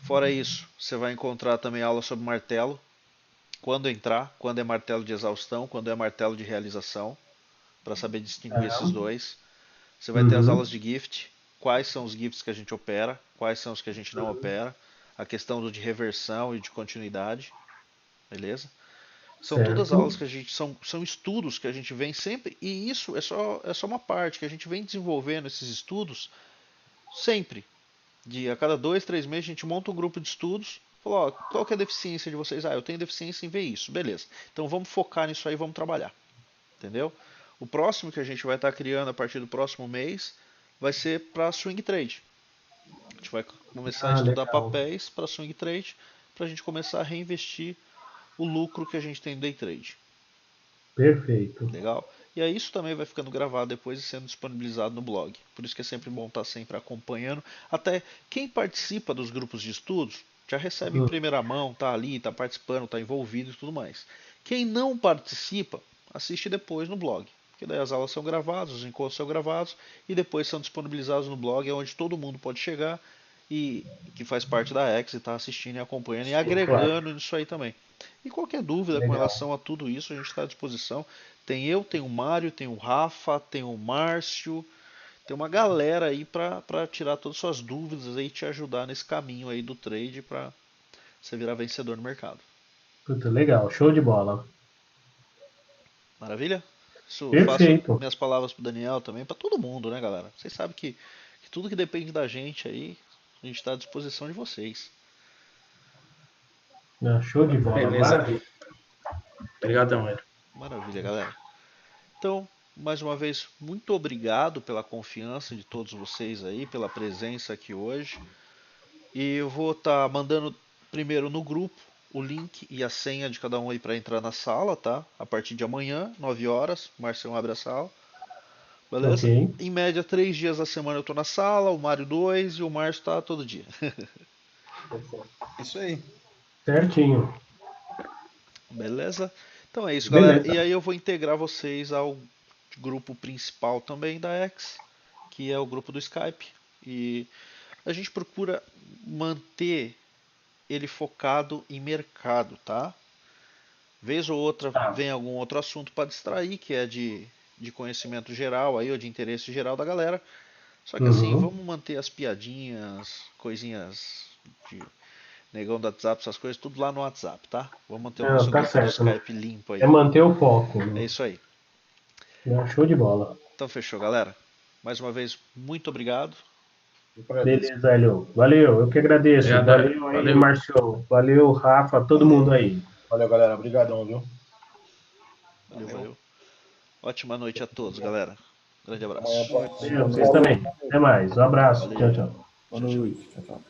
Fora isso, você vai encontrar também aula sobre martelo, quando entrar, quando é martelo de exaustão, quando é martelo de realização, para saber distinguir esses Tá. dois. Você vai ter as aulas Uhum. de gift, quais são os gifts que a gente opera, quais são os que a gente não opera, a questão do de reversão e de continuidade, beleza? São todas aulas Certo. que a gente são estudos que a gente vem sempre e isso é só uma parte que a gente vem desenvolvendo esses estudos sempre. De a cada 2, 3 meses a gente monta um grupo de estudos. Fala, ó, qual que é a deficiência de vocês? Ah, eu tenho deficiência em ver isso. Beleza. Então vamos focar nisso aí, vamos trabalhar. Entendeu? O próximo que a gente vai estar criando a partir do próximo mês vai ser para swing trade. A gente vai começar a Ah, estudar legal. papéis para swing trade para a gente começar a reinvestir o lucro que a gente tem no day trade. Perfeito. Legal? E aí isso também vai ficando gravado depois e sendo disponibilizado no blog. Por isso que é sempre bom estar sempre acompanhando. Até quem participa dos grupos de estudos já recebe em Hum. primeira mão, tá ali, tá participando, tá envolvido e tudo mais. Quem não participa, assiste depois no blog. Porque daí as aulas são gravadas, os encontros são gravados e depois são disponibilizados no blog, é onde todo mundo pode chegar e que faz parte da X e está assistindo e acompanhando e Sim, claro. agregando nisso aí também. E qualquer dúvida com Legal. relação a tudo isso, a gente está à disposição. Tem eu, tem o Mário, tem o Rafa, tem o Márcio, tem uma galera aí para tirar todas as suas dúvidas aí e te ajudar nesse caminho aí do trade para você virar vencedor no mercado. Puta, legal. Show de bola. Maravilha? Isso, faço Perfeito. minhas palavras pro Daniel também, para todo mundo, né, galera? Vocês sabem que tudo que depende da gente aí, a gente está à disposição de vocês. Ah, show de bola. Beleza. Maravilha. Obrigadão, Hélio. Maravilha, galera. Então, mais uma vez, muito obrigado pela confiança de todos vocês aí, pela presença aqui hoje. E eu vou estar mandando primeiro no grupo o link e a senha de cada um aí para entrar na sala, tá? A partir de amanhã, 9 horas, o Marcião abre a sala. Ok. Beleza? Em média, 3 dias da semana eu tô na sala, o Mário 2 e o Márcio tá todo dia. Isso aí. Certinho. Beleza? Então é isso, galera. E Beleza. aí eu vou integrar vocês ao grupo principal também da X, que é o grupo do Skype. E a gente procura manter ele focado em mercado, tá? Vez ou outra Tá. vem algum outro assunto para distrair, que é de conhecimento geral aí, ou de interesse geral da galera. Só que assim, Uhum. vamos manter as piadinhas, coisinhas de negão do WhatsApp, essas coisas, tudo lá no WhatsApp, tá? Vamos manter o Não, nosso tá grupo do certo. Né? Skype limpo É aí. manter o foco. É Né? isso aí. Show de bola. Então fechou, galera. Mais uma vez, muito obrigado. Eu agradeço. Beleza, Hélio. Valeu, eu que agradeço. Obrigado, Hélio. Valeu aí, Valeu. Márcio. Valeu, Rafa, todo mundo Valeu. aí. Valeu, galera. Obrigadão, viu? Valeu, valeu. Ótima noite a todos, galera. Grande Amanhã abraço. pode. Valeu, vocês também. Até mais. Um abraço. Tchau, Valeu. tchau. Boa noite. Tchau, tchau.